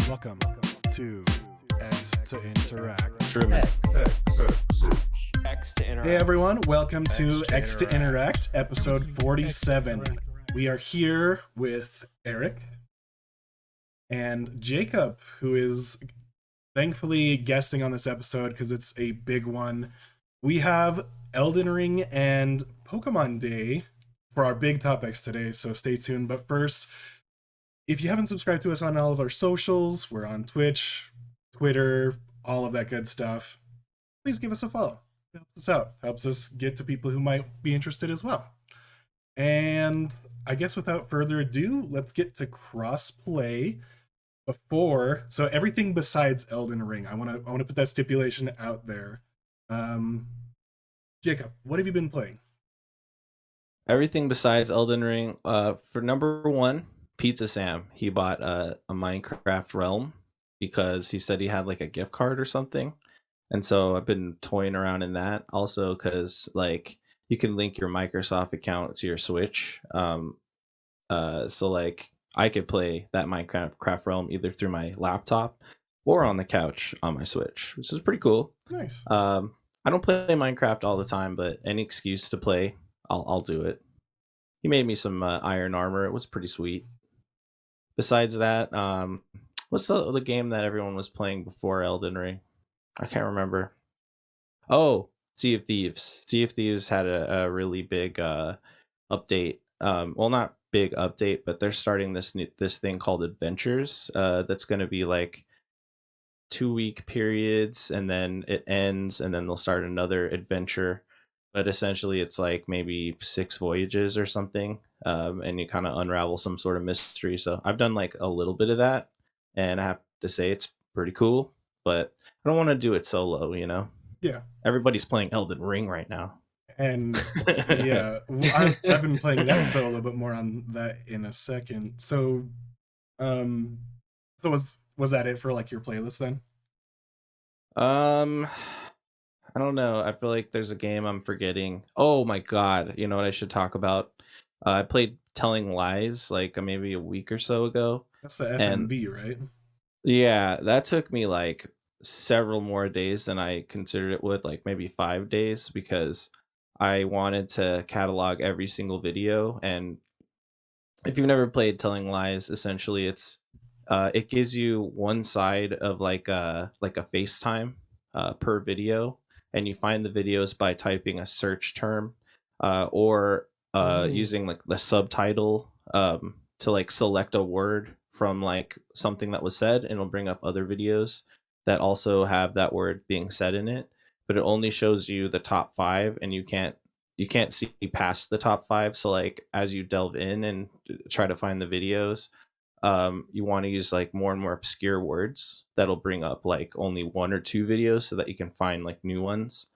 Welcome to X to Interact. X to Interact. Hey everyone, welcome to X to Interact, episode 47. We are here with Erick and Jacob, who is thankfully guesting on this episode because it's a big one. We have Elden Ring and Pokemon Day for our big topics today, so stay tuned. But first, if you haven't subscribed to us on all of our socials, we're on Twitch, Twitter, all of that good stuff. Please give us a follow. It helps us out. Helps us get to people who might be interested as well. And I guess without further ado, let's get to crossplay. So everything besides Elden Ring, I want to put that stipulation out there. Jacob, what have you been playing? Everything besides Elden Ring. For number one, Pizza Sam. He bought a Minecraft Realm because he said he had like a gift card or something, and so I've been toying around in that. Also, because like you can link your Microsoft account to your Switch, so like I could play that Minecraft Realm either through my laptop or on the couch on my Switch, which is pretty cool. Nice. I don't play Minecraft all the time, but any excuse to play, I'll do it. He made me some iron armor. It was pretty sweet. Besides that, what's the game that everyone was playing before Elden Ring? I can't remember. Oh, Sea of Thieves. Sea of Thieves had a really big update. Well, not big update, but they're starting this thing called Adventures. That's going to be like 2-week periods, and then it ends, and then they'll start another adventure. But essentially, it's like maybe 6 voyages or something, and you kind of unravel some sort of mystery. So I've done like a little bit of that, and I have to say it's pretty cool. But I don't want to do it solo, you know. Yeah. Everybody's playing Elden Ring right now. And yeah, I've been playing that solo, but more on that in a second. So, so was that it for like your playlist then? I don't know. I feel like there's a game I'm forgetting. Oh my god! You know what I should talk about? I played Telling Lies like maybe a week or so ago. That's the And FMB, right? yeah, that took me like several more days than I considered it would, like maybe 5 days, because I wanted to catalog every single video. And if you've never played Telling Lies, essentially it gives you one side of like a FaceTime per video, and you find the videos by typing a search term or using like the subtitle to like select a word from like something that was said, and it'll bring up other videos that also have that word being said in it. But it only shows you the top 5, and you can't see past the top 5. So like as you delve in and try to find the videos, you want to use like more and more obscure words that'll bring up like only 1 or 2 videos so that you can find like new ones.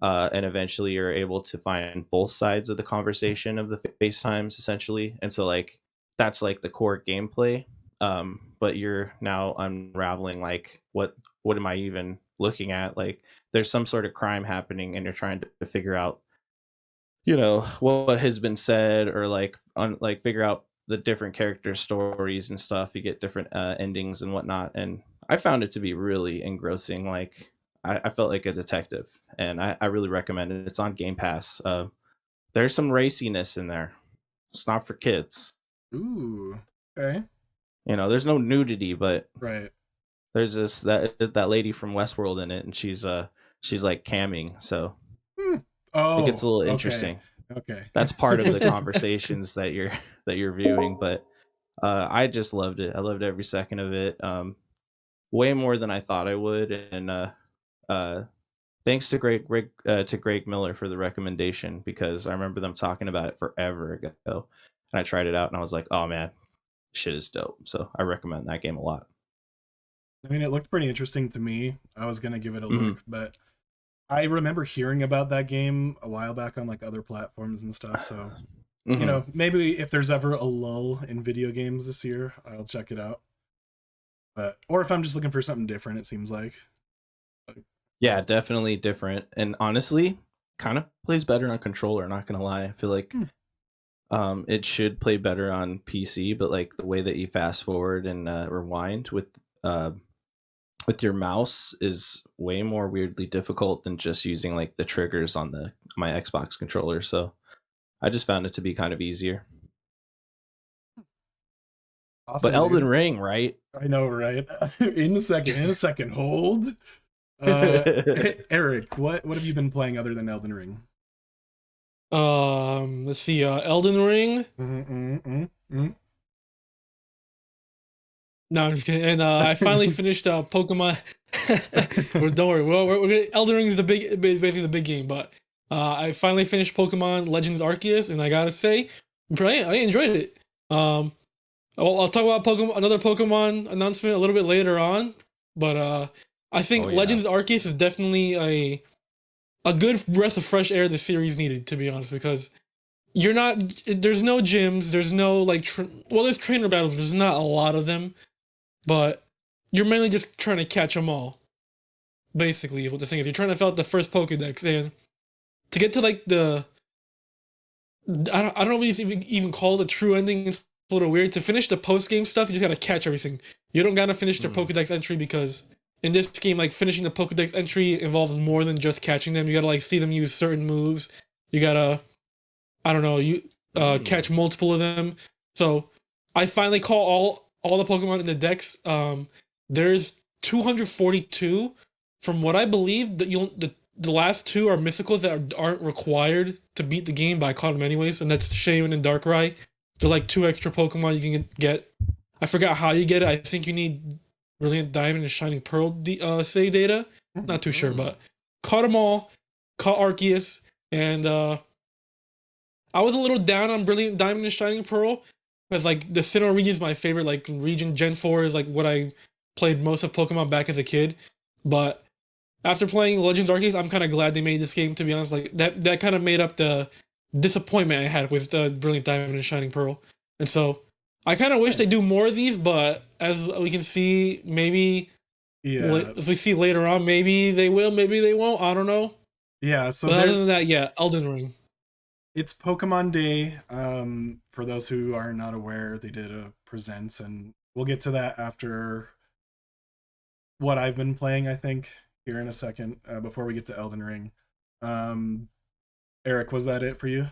And eventually you're able to find both sides of the conversation of the FaceTimes essentially. And so like that's like the core gameplay. But you're now unraveling like what am I even looking at? Like there's some sort of crime happening, and you're trying to figure out, you know, what has been said, or like like figure out the different character stories and stuff. You get different endings and whatnot, and I found it to be really engrossing. Like I felt like a detective, and I really recommend it. It's on Game Pass. There's some raciness in there. It's not for kids. Ooh. Okay. You know, there's no nudity, but Right. there's that lady from Westworld in it, and she's like camming, so Oh, it gets a little okay. interesting. Okay. That's part of the conversations that you're viewing. But I just loved it. I loved every second of it. Way more than I thought I would. And thanks to Greg Miller for the recommendation, because I remember them talking about it forever ago, and I tried it out and I was like, oh man, shit is dope. So I recommend that game a lot. I mean, it looked pretty interesting to me. I was gonna give it a Mhm. look, but I remember hearing about that game a while back on like other platforms and stuff. So, you Mhm. know, maybe if there's ever a lull in video games this year, I'll check it out. But or if I'm just looking for something different, it seems like. Yeah, definitely different. And honestly, kind of plays better on controller, not gonna lie. I feel like it should play better on PC, but like the way that you fast forward and rewind with uh, with your mouse is way more weirdly difficult than just using like the triggers on the my Xbox controller. So I just found it to be kind of easier. But Awesome, Elden dude. Ring, right? I know, right? In a second, hold. Eric, what have you been playing other than Elden Ring? Let's see. Elden Ring. Mm-mm-mm-mm. No, I'm just kidding. And I finally finished Pokemon. Well, don't worry. We're gonna, Elden Ring is basically the big game, but I finally finished Pokemon Legends Arceus, and I gotta say, I enjoyed it. I'll talk about another Pokemon announcement a little bit later on, but I think Oh yeah. Legends Arceus is definitely a good breath of fresh air the series needed, to be honest, because you're not there's no gyms, there's no like well, there's trainer battles, there's not a lot of them, but you're mainly just trying to catch them all. Basically, is what the thing is. You're trying to fill out the first Pokedex, and to get to like I don't know if you even call it a true ending. It's a little weird. To finish the post game stuff, you just gotta catch everything. You don't gotta finish their Mm. Pokedex entry because in this game, like finishing the Pokedex entry involves more than just catching them. You gotta like see them use certain moves. You gotta I don't know you catch Mm. multiple of them. So I finally call all the Pokemon in the Dex. There's 242. From what I believe, that the last two are mythicals that aren't required to beat the game, but I caught them anyways, and that's Shaman and Darkrai. They're like two extra Pokemon you can get. I forgot how you get it. I think you need Brilliant Diamond and Shining Pearl save data. Not too sure, Mm. but caught them all. Caught Arceus, and I was a little down on Brilliant Diamond and Shining Pearl, because like the Sinnoh region is my favorite. Like region Gen 4 is like what I played most of Pokemon back as a kid, but after playing Legends Arceus, I'm kind of glad they made this game. To be honest, like that kind of made up the disappointment I had with Brilliant Diamond and Shining Pearl, and so I kind of wish they Nice. do more of these. But as we can see, maybe Yeah, as we see later on, maybe they will, maybe they won't. I don't know. yeah. So But other there, than that, yeah, Elden Ring. it's Pokemon Day. For those who are not aware, they did a presents, and we'll get to that after what I've been playing. I think here in a second, before we get to Elden Ring. Um, Eric, was that it for you?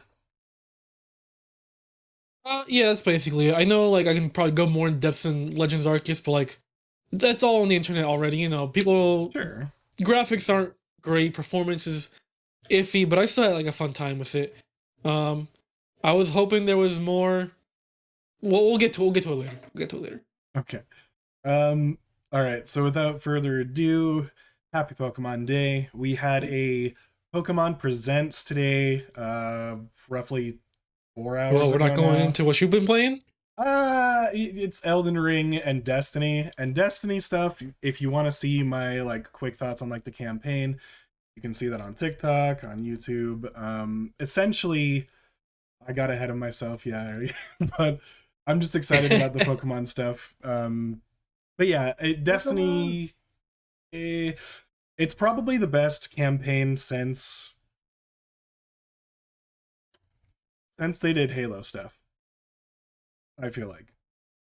Yeah, that's basically it. I know, like, I can probably go more in depth in Legends Arceus, but like, that's all on the internet already. You know, people Sure. graphics aren't great, performance is iffy, but I still had like a fun time with it. Um, I was hoping there was more. Well, we'll get to it later. We'll get to it later. Okay. Um, all right. So without further ado, happy Pokemon Day. We had a Pokemon Presents today, roughly 4 hours Well, we're not ago going now. into what you've been playing. It's Elden Ring and Destiny stuff. If you want to see my like quick thoughts on like the campaign, you can see that on TikTok, on YouTube. Essentially, I got ahead of myself, yeah, but I'm just excited about the Pokemon stuff. But yeah, Destiny, eh, it's probably the best campaign since they did Halo stuff. I feel like,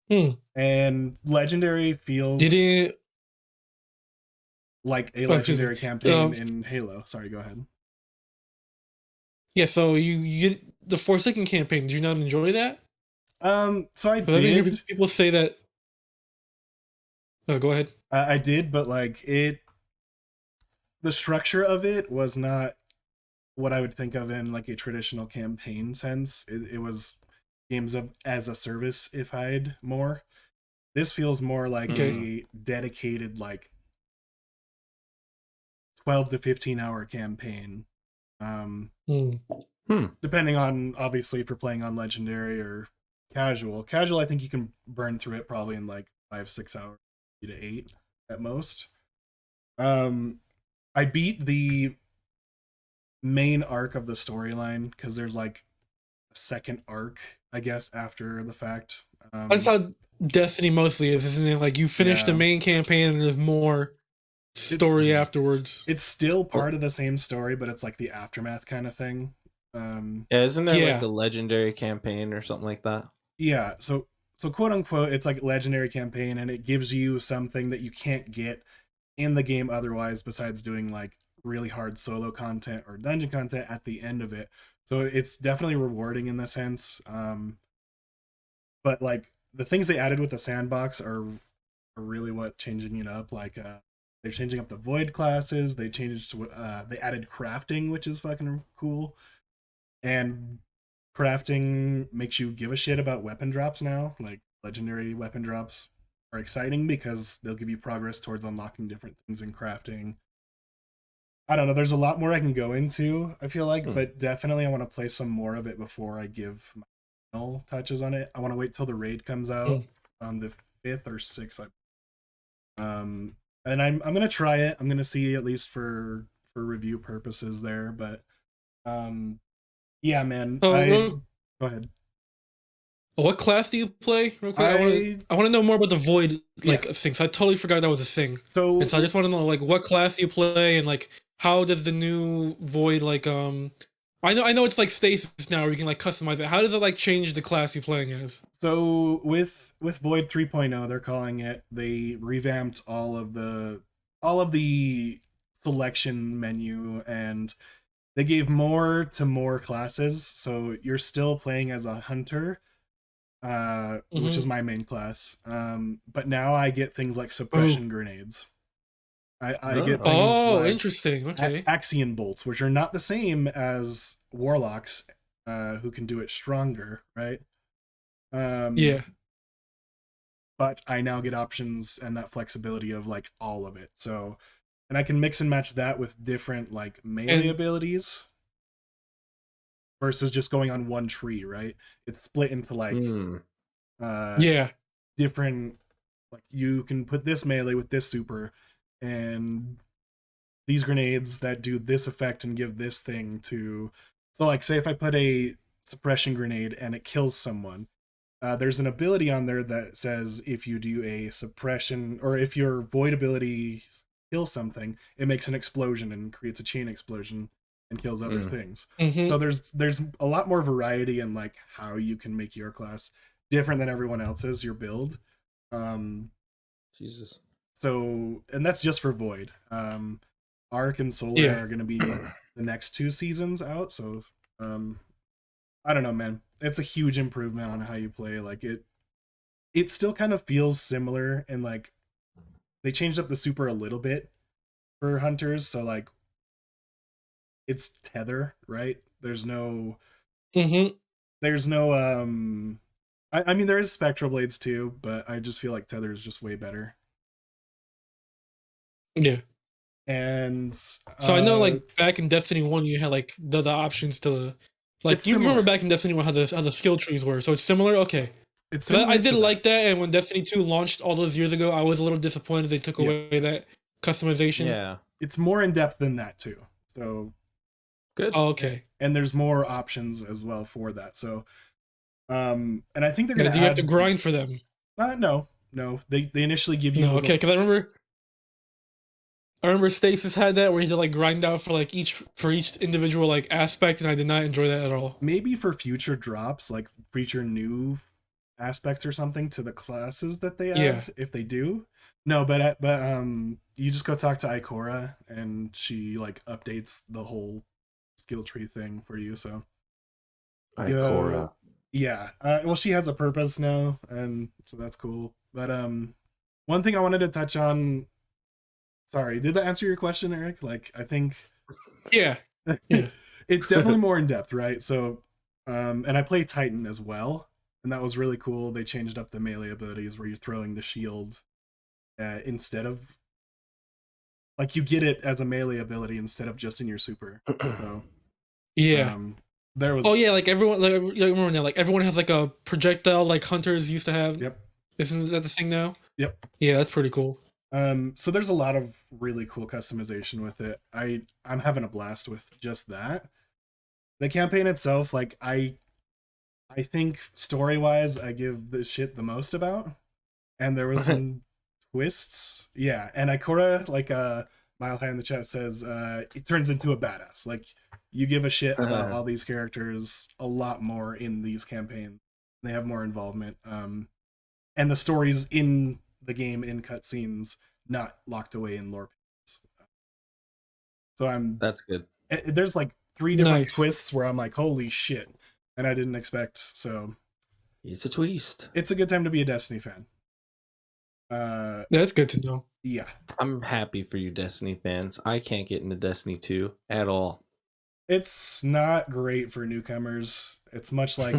Hmm. and Legendary Did feels it? like a Oh, excuse me. legendary campaign in Halo. Sorry, go ahead. Yeah. So you get the Forsaken campaign. Did you not enjoy that? So I Because I've been hearing did, people say that. Oh, go ahead. I did, but like the structure of it was not what I would think of in like a traditional campaign sense. It was games of as a service if I'd more. This feels more like Okay. Mm. a dedicated like 12 to 15 hour campaign. Hmm. Depending on obviously if you're playing on legendary or casual. Casual, I think you can burn through it probably in like 5 6 hours, 3 to 8 at most. I beat the main arc of the storyline because there's like a second arc, I guess, after the fact. That's how Destiny mostly is, isn't it? Like you finish the Yeah, main campaign and there's more it's story afterwards. it's still Well, part of the same story, but it's like the aftermath kind of thing. yeah, isn't there like Yeah. a legendary campaign or something like that? Yeah, so quote unquote, it's like legendary campaign, and it gives you something that you can't get in the game otherwise, besides doing like really hard solo content or dungeon content at the end of it. So it's definitely rewarding in the sense. But like the things they added with the sandbox are really what changing it up. Like they're changing up the void classes. They added crafting, which is fucking cool. And crafting makes you give a shit about weapon drops now. Like legendary weapon drops are exciting because they'll give you progress towards unlocking different things in crafting. I don't know. There's a lot more I can go into, I feel like, but definitely I want to play some more of it before I give my final touches on it. I want to wait till the raid comes out on the 5th or 6th. And I'm gonna try it. I'm gonna see at least for review purposes there, but yeah, man. Go ahead. What class do you play? Real quick, I want to know more about the void things. I totally forgot that was a thing. So I just want to know like what class you play and like how does the new void like I know it's like stasis now where you can like customize it. How does it like change the class you're playing as? So with Void 3.0, they're calling it, they revamped all of the selection menu, and they gave more to more classes. So you're still playing as a hunter, which is my main class. But now I get things like suppression grenades. I get things like interesting. Okay. Axion bolts, which are not the same as warlocks, who can do it stronger, right? Yeah. But I now get options and that flexibility of like all of it. So, and I can mix and match that with different like melee abilities versus just going on one tree, right? It's split into like different, like you can put this melee with this super and these grenades that do this effect and give this thing to, so like say if I put a suppression grenade and it kills someone, there's an ability on there that says if you do a suppression or if your void ability kills something, it makes an explosion and creates a chain explosion and kills other things. So there's a lot more variety in like how you can make your class different than everyone else's, your build. Jesus. So, and that's just for void. Arc and Solar are going to be the next 2 seasons out. So, I don't know, man. It's a huge improvement on how you play. Like it still kind of feels similar, and like they changed up the super a little bit for hunters. So like it's tether, right? There's no I mean there is spectral blades too, but I just feel like tether is just way better. Yeah. And so I know like back in Destiny 1 you had like the options to like you remember back in Destiny 1 how the skill trees were. So it's similar? Okay. It's similar. I did like that, and when Destiny 2 launched all those years ago, I was a little disappointed they took away that customization. Yeah. It's more in depth than that too. So good. Oh, okay. And there's more options as well for that. So and I think they're gonna do you have to grind for them? No. They initially give you okay, because I remember Stasis had that where you had to like grind out for like each individual like aspect, and I did not enjoy that at all. Maybe for future drops, like future new aspects or something to the classes that they add, if they do. No, but you just go talk to Ikora and she like updates the whole skill tree thing for you. So Ikora. Well, she has a purpose now, and so that's cool. But one thing I wanted to touch on. Sorry, did that answer your question, Eric? Like, I think... Yeah. It's definitely more in depth, right? So, and I play Titan as well, and that was really cool. They changed up the melee abilities where you're throwing the shield instead of... Like, you get it as a melee ability instead of just in your super. So... Yeah. There was... Oh, yeah, like everyone... Like, remember now, like, everyone has, like, a projectile like hunters used to have. Yep. Isn't that the thing now? Yep. Yeah, that's pretty cool. So there's a lot of really cool customization with it. I'm having a blast with just that. The campaign itself, like I think story-wise, I give this shit the most about. And there was some twists. Yeah, and Ikora, like Mile High in the chat says, it turns into a badass. Like you give a shit about all these characters a lot more in these campaigns. They have more involvement. and the stories in the game in cutscenes, not locked away in lore pages. So That's good. there's like 3 different Nice. twists where I'm like, holy shit, and I didn't expect. So It's a twist. it's a good time to be a Destiny fan. That's good to know. Yeah, I'm happy for you, Destiny fans. I can't get into Destiny 2 at all. it's not great for newcomers. It's much like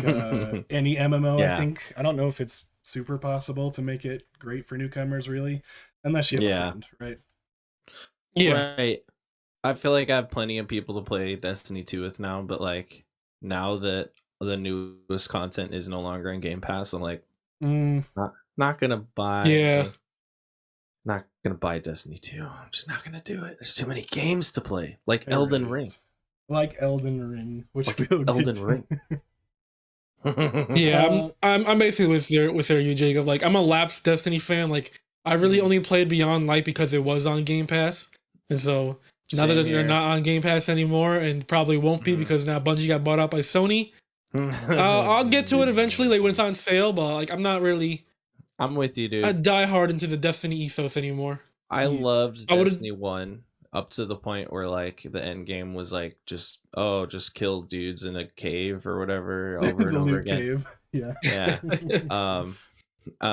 any MMO. Yeah. I think I don't know if it's super possible to make it great for newcomers, really, unless you have a friend, right? Yeah. Right. I feel like I have plenty of people to play Destiny 2 with now, but like now that the newest content is no longer in Game Pass, I'm like not gonna buy Yeah. not gonna buy Destiny 2. I'm just not gonna do it. There's too many games to play. Like It Elden really Ring. is. Like Elden Ring, which Like we'll get Elden to. Ring. Yeah, I'm basically with you, Jacob. Like, I'm a lapsed Destiny fan. Like, I really only played Beyond Light because it was on Game Pass, and so now that Same they're here. not on Game Pass anymore, and probably won't be because now Bungie got bought out by Sony. I'll get to it eventually, like when it's on sale. But like, I'm not really I'm with you, dude. a diehard into the Destiny ethos anymore. I loved I would've- Destiny 1 up to the point where like the end game was like just kill dudes in a cave or whatever over and The over loot again. cave. Yeah. Yeah.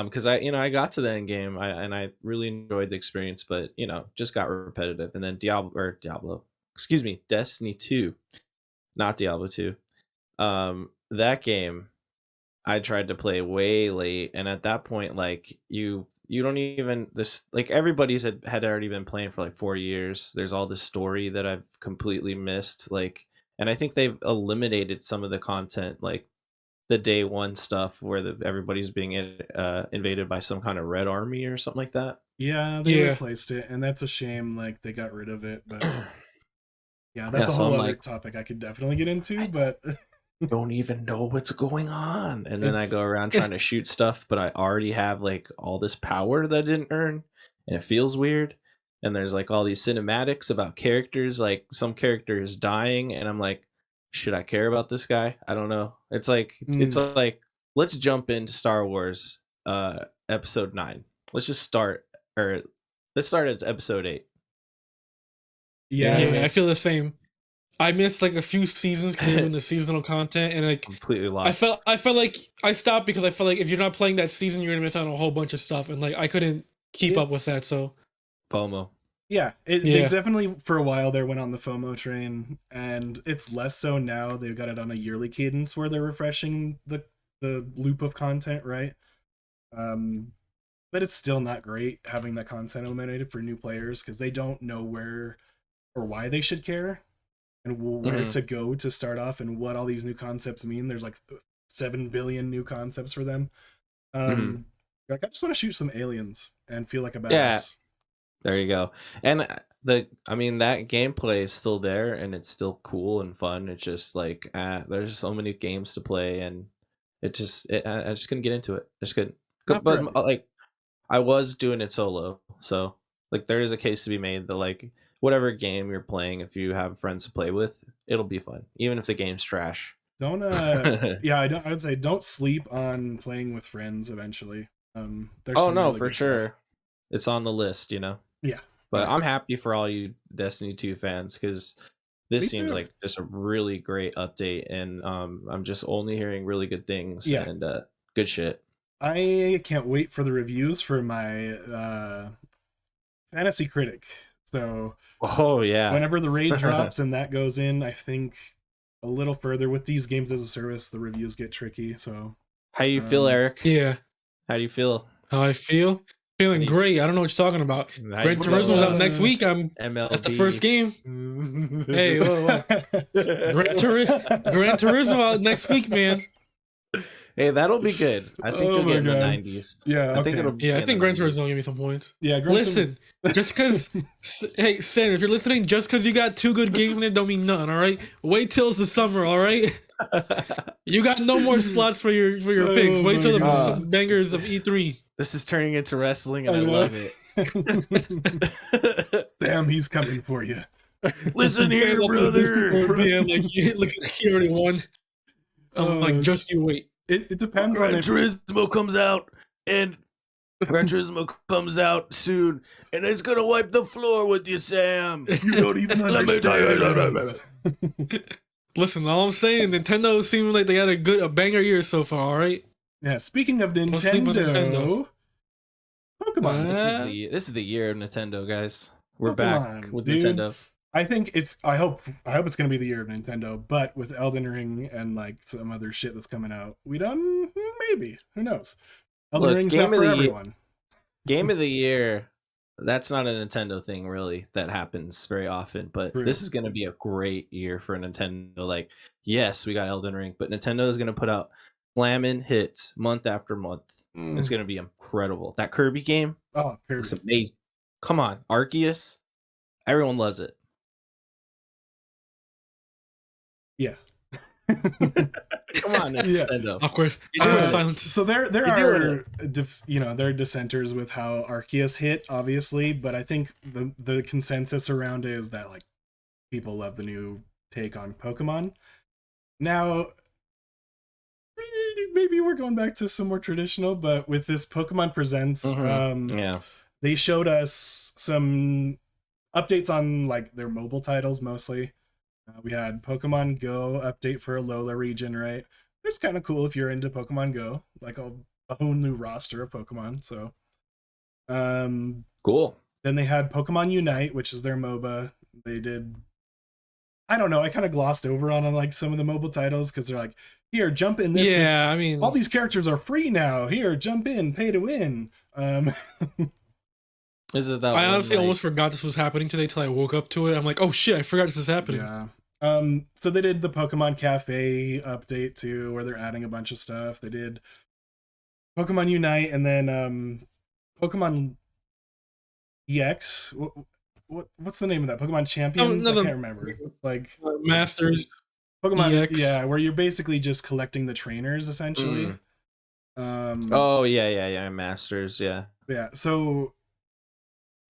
Because I got to the end game and I really enjoyed the experience, but just got repetitive. And then Destiny 2, not Diablo 2. That game I tried to play way late, and at that point, like you don't even this like everybody's had already been playing for like 4 years. There's all this story that I've completely missed, like, and I think they've eliminated some of the content, like the day one stuff where everybody's being invaded by some kind of red army or something like that. Yeah, they Yeah. replaced it, and that's a shame. Like they got rid of it, but yeah, that's Yeah, a so whole I'm other like- topic I could definitely get into. But Don't even know what's going on, and then I It's- go around trying to shoot stuff, but I already have like all this power that I didn't earn, and it feels weird. And there's like all these cinematics about characters, like some character is dying, and I'm like, should I care about this guy? I don't know. It's like let's jump into Star Wars episode 9. Let's start at episode 8. yeah, Yeah, I feel the same. I missed like a few seasons because they're doing the seasonal content, and like Completely lost. I felt like I stopped because I felt like if you're not playing that season, you're gonna miss out on a whole bunch of stuff, and like I couldn't keep up with It's- that. So They FOMO. definitely for a while there went on the FOMO train, and it's less so now. They've got it on a yearly cadence where they're refreshing the loop of content, right? But it's still not great having that content eliminated for new players because they don't know where or why they should care and where to go to start off and what all these new concepts mean. There's like 7 billion new concepts for them. Like I just want to shoot some aliens and feel like a badass. Yeah. There you go. And that gameplay is still there and it's still cool and fun. It's just like there's so many games to play, and I just couldn't get into it. I just couldn't. Not for But like I was doing it solo, so like there is a case to be made that like whatever game you're playing, if you have friends to play with, it'll be fun, even if the game's trash. Don't yeah, I would say don't sleep on playing with friends eventually. There's Oh some no, really for good sure. stuff. It's on the list, Yeah. But Yeah. I'm happy for all you Destiny 2 fans because this Me seems too. like just a really great update, and I'm just only hearing really good things and good shit. I can't wait for the reviews for my fantasy critic. So Oh yeah. whenever the raid drops and that goes in, I think a little further with these games as a service, the reviews get tricky. So How you feel, Eric? yeah, How do you feel? how I feel? Feeling How do you- great. I don't know what you're talking about. How Gran you Turismo's feel? out next week. MLB. That's the first game. Hey, whoa. Gran Turismo out next week, man. Hey, that'll be good. I think Oh you'll my get in the God. 90s. Yeah, I think okay. it'll be Yeah, I in think the Gran Turismo 90s. will give me some points. Yeah, Listen, just because, hey, Sam, if you're listening, just because you got 2 good games in there don't mean nothing, all right? Wait till it's the summer, all right? You got no more slots for your Oh picks. Wait till my the God. bangers of E3. This is turning into wrestling, and I love it. Sam, he's coming for you. Listen here, brother. Man, like, look, he already won. I'm like, just you wait. It depends on Gran if Turismo comes out, and Gran Turismo comes out soon, and it's gonna wipe the floor with you, Sam. You don't even Let me tell you. understand. Listen, all I'm saying, Nintendo seems like they had a banger year so far. All right. Yeah. Speaking of Don't sleep on Nintendo, Pokemon. This is the year of Nintendo, guys. We're back Pokemon, with dude. Nintendo. I think it's. I hope it's gonna be the year of Nintendo. But with Elden Ring and like some other shit that's coming out, we don't. Maybe, who knows? Elden Ring's not for everyone. Game of the year. That's not a Nintendo thing, really. That happens very often. But True. this is going to be a great year for Nintendo. Like, yes, we got Elden Ring, but Nintendo is going to put out slamming hits month after month. It's going to be incredible. That Kirby game. Oh, Kirby. It's amazing. Come on, Arceus. Everyone loves it. Yeah. Come on, Nintendo. Awkward. Silence. So there are there are dissenters with how Arceus hit, obviously, but I think the consensus around it is that like people love the new take on Pokemon. Now, maybe we're going back to some more traditional, but with this Pokemon Presents, they showed us some updates on like their mobile titles mostly. We had Pokemon Go update for Alola region, right? It's kind of cool if you're into Pokemon Go, like a whole new roster of Pokemon. So, cool. Then they had Pokemon Unite, which is their MOBA. They did, I don't know, I kind of glossed over on like some of the mobile titles because they're like, here, jump in this. Yeah, I mean, all these characters are free now. Here, jump in, pay to win. Is it that I honestly almost forgot this was happening today till I woke up to it. I'm like, oh shit, I forgot this is happening. Yeah. So they did the Pokemon Cafe update too, where they're adding a bunch of stuff. They did Pokemon Unite, and then Pokemon EX. What's the name of that? Pokemon Champions? I can't remember. Like Masters. Pokemon EX. Yeah, where you're basically just collecting the trainers essentially. Oh yeah, Masters, yeah. Yeah, so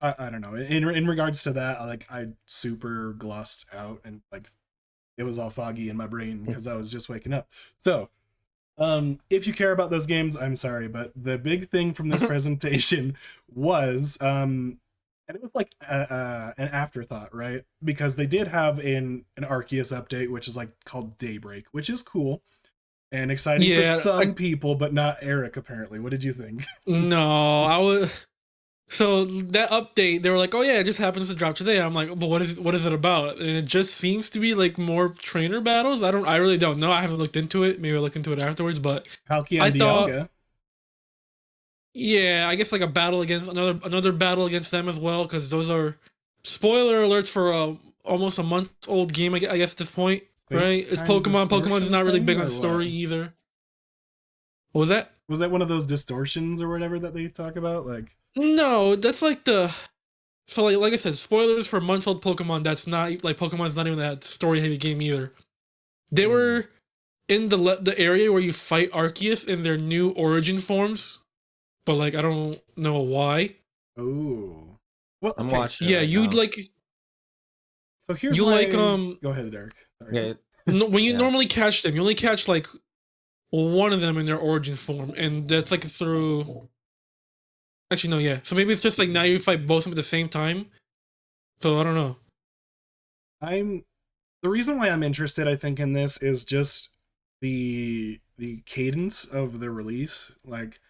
I don't know. In regards to that, like I super glossed out and like it was all foggy in my brain because I was just waking up. So, if you care about those games, I'm sorry, but the big thing from this presentation was and it was like an afterthought, right? Because they did have an Arceus update, which is like called Daybreak, which is cool and exciting for some people, but not Eric apparently. What did you think? No, I was. So that update, they were like, "Oh yeah, it just happens to drop today." I'm like, "But what is it about?" And it just seems to be like more trainer battles. I really don't know. I haven't looked into it. Maybe I'll look into it afterwards. But Palkia and Dialga. Yeah, I guess like a battle against another battle against them as well, because those are spoiler alerts for almost a month old game. I guess at this point, right? It's Pokemon. Pokemon's not really big on story either. What was that? Was that one of those distortions or whatever that they talk about? Like. No, that's like like I said, spoilers for months-old Pokemon. That's not like Pokemon's not even that story-heavy game either. They were in the area where you fight Arceus in their new origin forms, but like I don't know why. Oh, well, I'm watching. Yeah, you'd now. like. So here's you my... like Go ahead, Eric. Okay. When you normally catch them, you only catch like one of them in their origin form, and that's like through. Actually, no, yeah. So maybe it's just like now you fight both of them at the same time. So I don't know. The reason why I'm interested, I think, in this is just the cadence of the release. Like,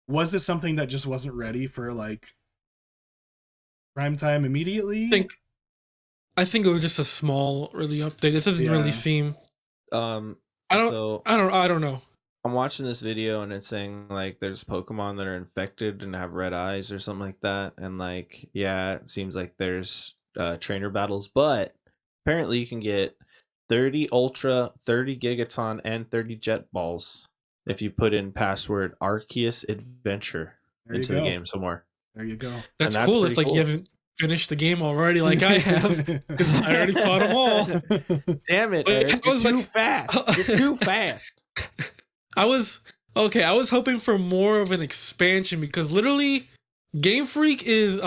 was this something that just wasn't ready for like prime time immediately? I think it was just a small really update. It doesn't really seem. I don't know. I'm watching this video and it's saying like there's Pokemon that are infected and have red eyes or something like that, and like it seems like there's trainer battles, but apparently you can get 30 Ultra, 30 Gigaton, and 30 Jet Balls if you put in password Arceus Adventure into the game somewhere. There you go. That's cool. It's like cool. You haven't finished the game already, like I have, because I already caught them all. Damn it, Eric! You're too fast. You're too fast. I was hoping for more of an expansion because literally Game Freak is they're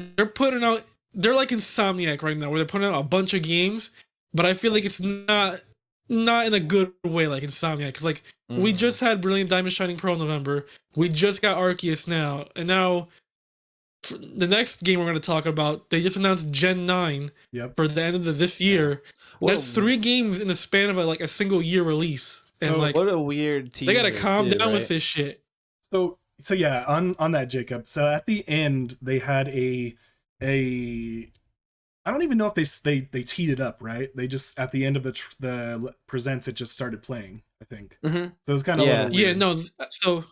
like Insomniac right now where they're putting out a bunch of games, but I feel like it's not not in a good way like Insomniac. Because like we just had Brilliant Diamond Shining Pearl in November. We just got Arceus now, and now the next game we're going to talk about, they just announced Gen 9 for the end of this year. Well, that's 3 games in the span of a single year release. And like, what a weird teaser. They got to calm down with this shit. So yeah, on that, Jacob. So at the end, they had a I don't even know if they teed it up, right? They just at the end of the presents, it just started playing, I think. So it was kind of So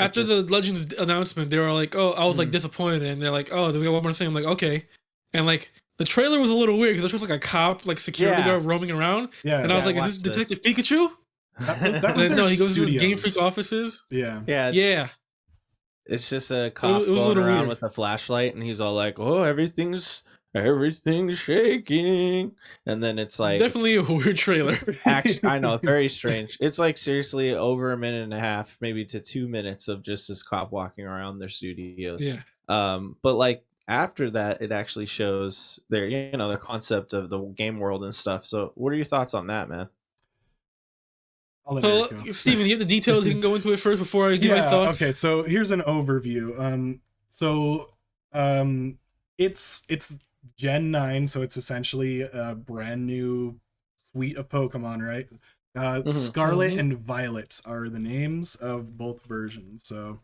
after the Legends announcement, they were like, "Oh, I was like disappointed," and they're like, "Oh, do we got one more thing?" I'm like, "Okay," and like the trailer was a little weird because it was like a cop, like security guard roaming around, and I was like, "Is this Detective Pikachu?" That was no, he goes to Game Freak offices. Yeah. It's just a cop going around with a flashlight, and he's all like, "Oh, everything's shaking," and then it's like definitely a weird trailer. I know, very strange. It's like seriously over 1.5 minutes, maybe to 2 minutes of just this cop walking around their studios. But like after that, it actually shows their the concept of the game world and stuff. So, what are your thoughts on that, man? So, Steven, you have the details. You can go into it first before I give my thoughts. Okay, so here's an overview. It's Gen 9, so it's essentially a brand new suite of Pokemon, right? Scarlet and Violet are the names of both versions. So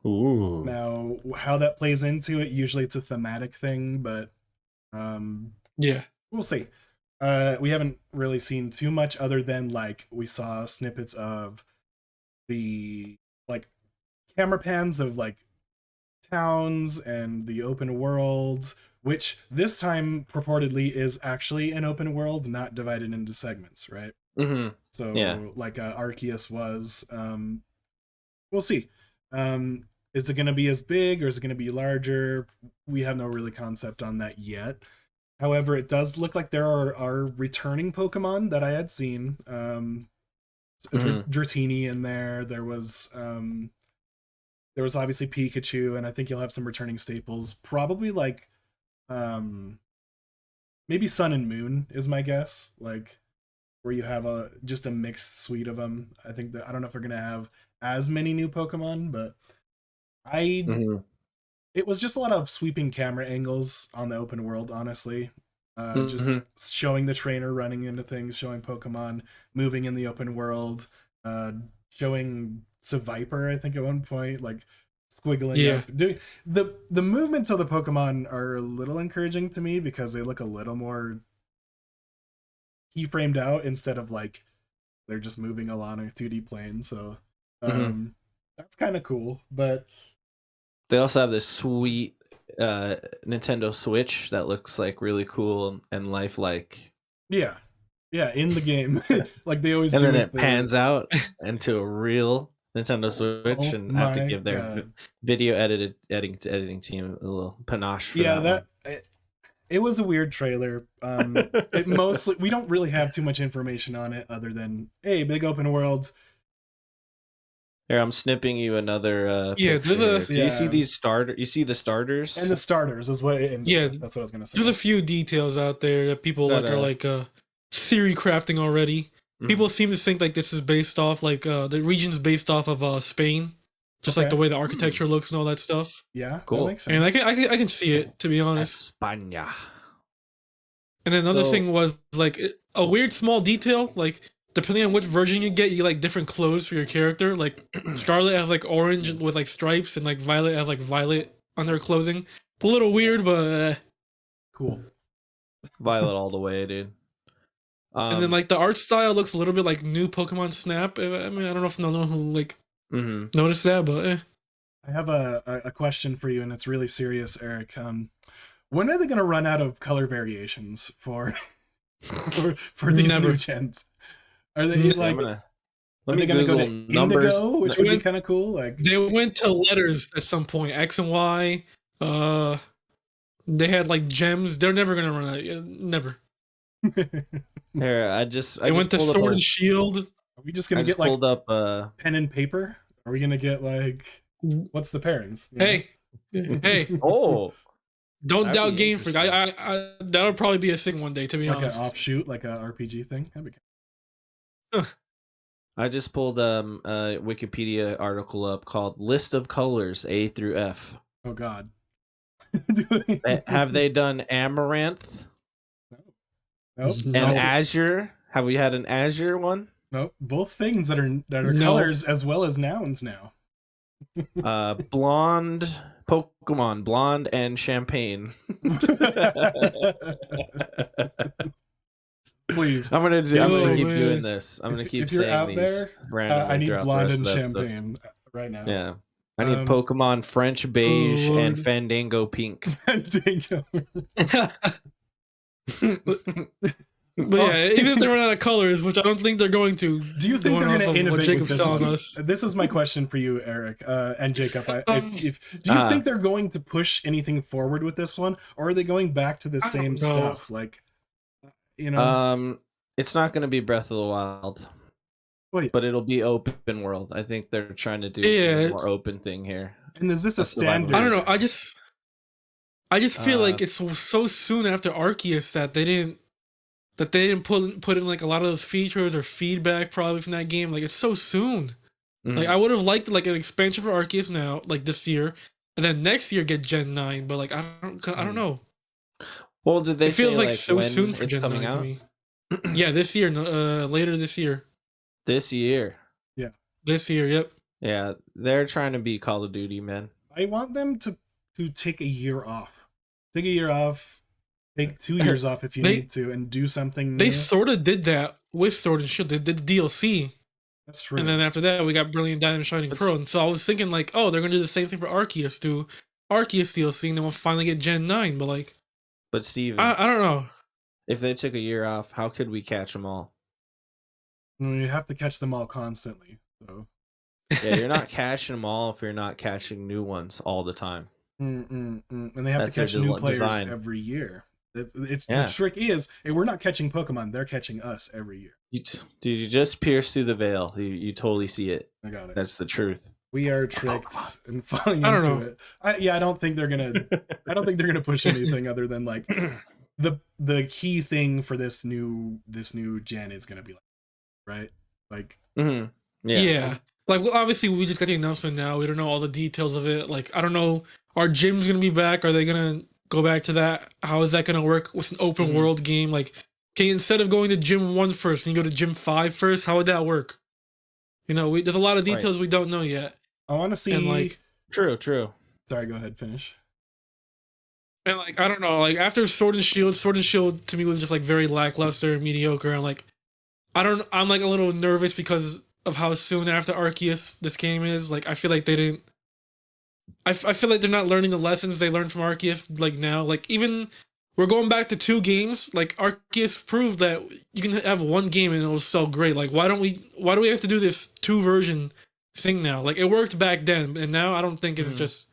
now how that plays into it, usually it's a thematic thing, but we'll see. We haven't really seen too much other than like we saw snippets of the like camera pans of like towns and the open world, which this time purportedly is actually an open world, not divided into segments, right? So like Arceus was. We'll see. Is it going to be as big or is it going to be larger? We have no really concept on that yet. However, it does look like there are returning Pokemon that I had seen. Dratini in there. There was obviously Pikachu, and I think you'll have some returning staples. Probably like maybe Sun and Moon is my guess. Like where you have just a mixed suite of them. I think that I don't know if they're gonna have as many new Pokemon, but it was just a lot of sweeping camera angles on the open world, honestly. Just showing the trainer running into things, showing Pokemon moving in the open world, showing Seviper, I think at one point, like squiggling up. Doing the movements of the Pokemon are a little encouraging to me because they look a little more keyframed out instead of like they're just moving along a 2D plane. So that's kind of cool. But they also have this sweet Nintendo Switch that looks like really cool and lifelike. Yeah, in the game, like they always and do. And then it pans out into a real Nintendo Switch, and have to give their video editing team a little panache. For it was a weird trailer. It mostly we don't really have too much information on it other than hey, big open world. Here, I'm snipping you another. There's a. Do you see these starter? You see the starters? And the starters is what. That's what I was gonna say. There's a few details out there that people are like theory crafting already. People seem to think like this is based off like the region's based off of Spain, just like the way the architecture looks and all that stuff. Yeah, cool. That makes sense. And I can see it, to be honest. España. And then another thing was like a weird small detail, like depending on which version you get, you get like different clothes for your character. Like Scarlet has like orange with like stripes, and like Violet has like violet on their clothing. It's a little weird, but cool. Violet all the way, dude. And then like the art style looks a little bit like new Pokemon Snap. I mean, I don't know if no one who like noticed that, but I have a question for you, and it's really serious, Eric. When are they going to run out of color variations for these new gens? Are they like? Are they going to go to numbers, Indigo, which would be kind of cool? Like they went to letters at some point, X and Y. They had like gems. They're never going to run out. Never. Here, I went to Sword and Shield. Are we just gonna get like pen and paper? Are we gonna get like what's the pairings? Hey. Don't doubt Game Freak. I that'll probably be a thing one day. To be honest, like an offshoot, like a RPG thing. I just pulled a Wikipedia article up called "List of Colors A through F." Oh God. Have they done Amaranth Nope. and No. Azure? Have we had an Azure one? Nope. Both things that are No. colors as well as nouns now. Blonde Pokemon, blonde and champagne. Please. I'm gonna Yo, keep man. doing this. I'm gonna keep If you're saying out these there, randomly I need throughout the blonde rest and of the episode. champagne right now. Yeah. I need Um, Pokemon French beige Oh, and Lord. Fandango pink. Fandango. But yeah, even if they run out of colors, which I don't think they're going to. Do you think they're going going off to of what innovate with Jacob's this telling one? us. This is my question for you, Eric and Jacob. Do you Uh, think they're going to push anything forward with this one, or are they going back to the I same don't know. stuff? Like, you know, It's not going to be Breath of the Wild, wait. but it'll be open world. I think they're trying to do Yeah, a it's- more open thing here. And is this a That's the vibe I'm standard? I don't know. I just feel like Uh, it's so soon after Arceus that they didn't put in like a lot of those features or feedback probably from that game. Like it's so soon. Like mhm. I would have liked like an expansion for Arceus now, like this year, and then next year get Gen 9. But like I don't know. Well, did they It feels say like like so when soon for it's Gen coming 9 to out? me. Yeah, this year. Later this year. This year. This year. Yep. Yeah, they're trying to be Call of Duty, man. I want them to take a year off. Take a year off. Take 2 years off if you They- need to, and do something They new. sort of did that with Sword and Shield. They did the DLC, That's true. and then after that, we got Brilliant Diamond Shining But- Pearl. And so I was thinking like, oh, they're gonna do the same thing for Arceus, do Arceus DLC, and then we'll finally get Gen 9. But like, But Steven, I don't know. if they took a year off, how could we catch them all? You have to catch them all constantly. So. Yeah, you're not catching them all if you're not catching new ones all the time. And they have That's to their catch new players design. every year. It's Yeah. The trick is, we're not catching Pokemon; they're catching us every year. Dude, you just pierce through the veil. You totally see it. I got it. That's the truth. We are tricked and falling I don't into know. it. I don't think they're gonna. I don't think they're gonna push anything other than like the key thing for this new gen is gonna be like, right, like Mhm. Yeah. Like, well, obviously, we just got the announcement now. We don't know all the details of it. Like, I don't know. Are gyms gonna be back? Are they gonna go back to that? How is that gonna work with an open Mhm. world game? Like, okay, instead of going to gym 1 first, and you go to gym 5 first, how would that work? You know, there's a lot of details we don't know yet. I want to see. And like, True. sorry, go ahead, finish. and like, I don't know. Like after Sword and Shield to me was just like very lackluster and mediocre. And like, I'm like a little nervous because of how soon after Arceus this game is. Like, I feel like they didn't. I feel like they're not learning the lessons they learned from Arceus. Like now, like even we're going back to 2 games. Like Arceus proved that you can have 1 game and it'll sell great. Like why do we have to do this 2 version thing now? Like it worked back then, and now I don't think it's just.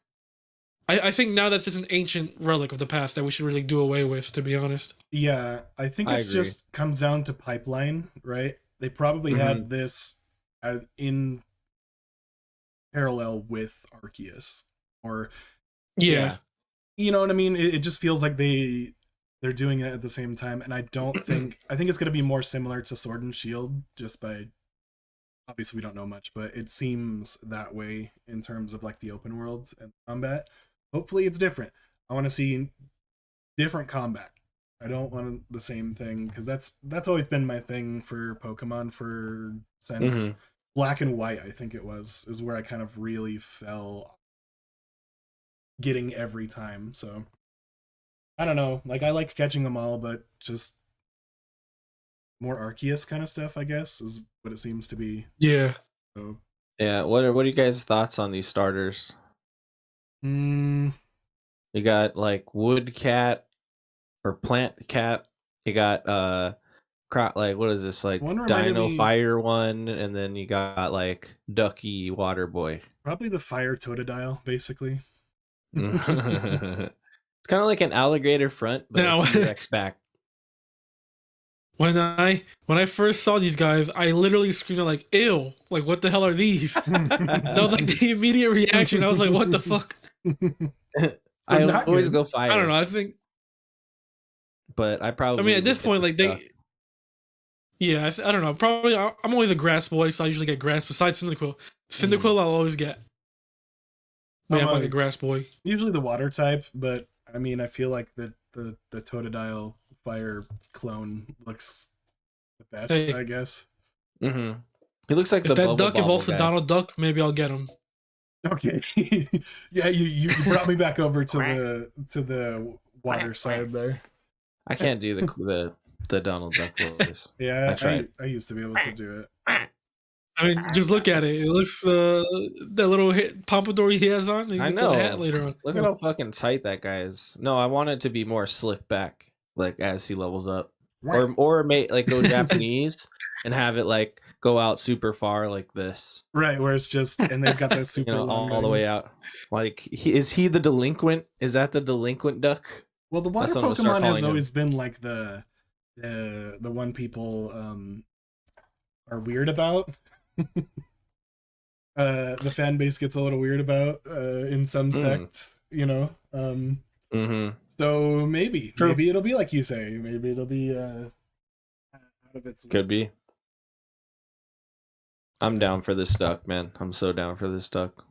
I think now that's just an ancient relic of the past that we should really do away with. To be honest. Yeah, I think I it's agree. just comes down to pipeline, right? They probably had this in parallel with Arceus, or Yeah. you know what I mean. It just feels like they're doing it at the same time, and I don't think I think it's gonna be more similar to Sword and Shield, just by obviously we don't know much, but it seems that way in terms of like the open world and combat. Hopefully it's different. I want to see different combat. I don't want the same thing, because that's always been my thing for Pokemon for since Mhm. Black and White. I think is where I kind of really fell getting every time. So I don't know. Like I like catching them all, but just more Arceus kind of stuff, I guess, is what it seems to be. Yeah. So Yeah. What are you guys' thoughts on these starters? You got like Wood Cat or Plant Cat. You got like what is this, like One reminded Dino me- Fire one, and then you got like Ducky Water Boy. probably the Fire Totodile, basically. It's kind of like an alligator front, but Now- a T-Rex back. When I first saw these guys, I literally screamed like, "Ew! Like what the hell are these?" That was like the immediate reaction. I was like, "What the fuck?" I not always good. go fire. I don't know. I think. but I probably. I mean, at this would get point, the like they. stuff. Yeah, I don't know. Probably I'm always a grass boy, so I usually get grass. Besides Cyndaquil, Cyndaquil I'll always get. But yeah, I'm like a grass boy. Usually the water type, but I mean, I feel like the Totodile fire clone looks the best, Hey, I guess. Mm-hmm. He looks like if the that Bubble duck Bobble evolves to guy. Donald Duck, maybe I'll get him. Okay. Yeah, you brought me back over to the water side there. I can't do the Donald Duck voice. Yeah, I tried. I used to be able to do it. I mean, just look at it. It looks that little pompadour he has on. You I get the hat know. later on. Look at how fucking tight that guy is. No, I want it to be more slick back, like as he levels up, or make like go Japanese and have it like go out super far like this. Right, where it's just and they've got those super long all the way legs. out. Like, is he the delinquent? Is that the delinquent duck? Well, the water That's what I'm gonna start Pokemon has calling always him. been like the one people are weird about. The fan base gets a little weird about in some sects, you know. So maybe it'll be like you say. Maybe it'll be out of Could be. I'm down for this duck, man. I'm so down for this duck.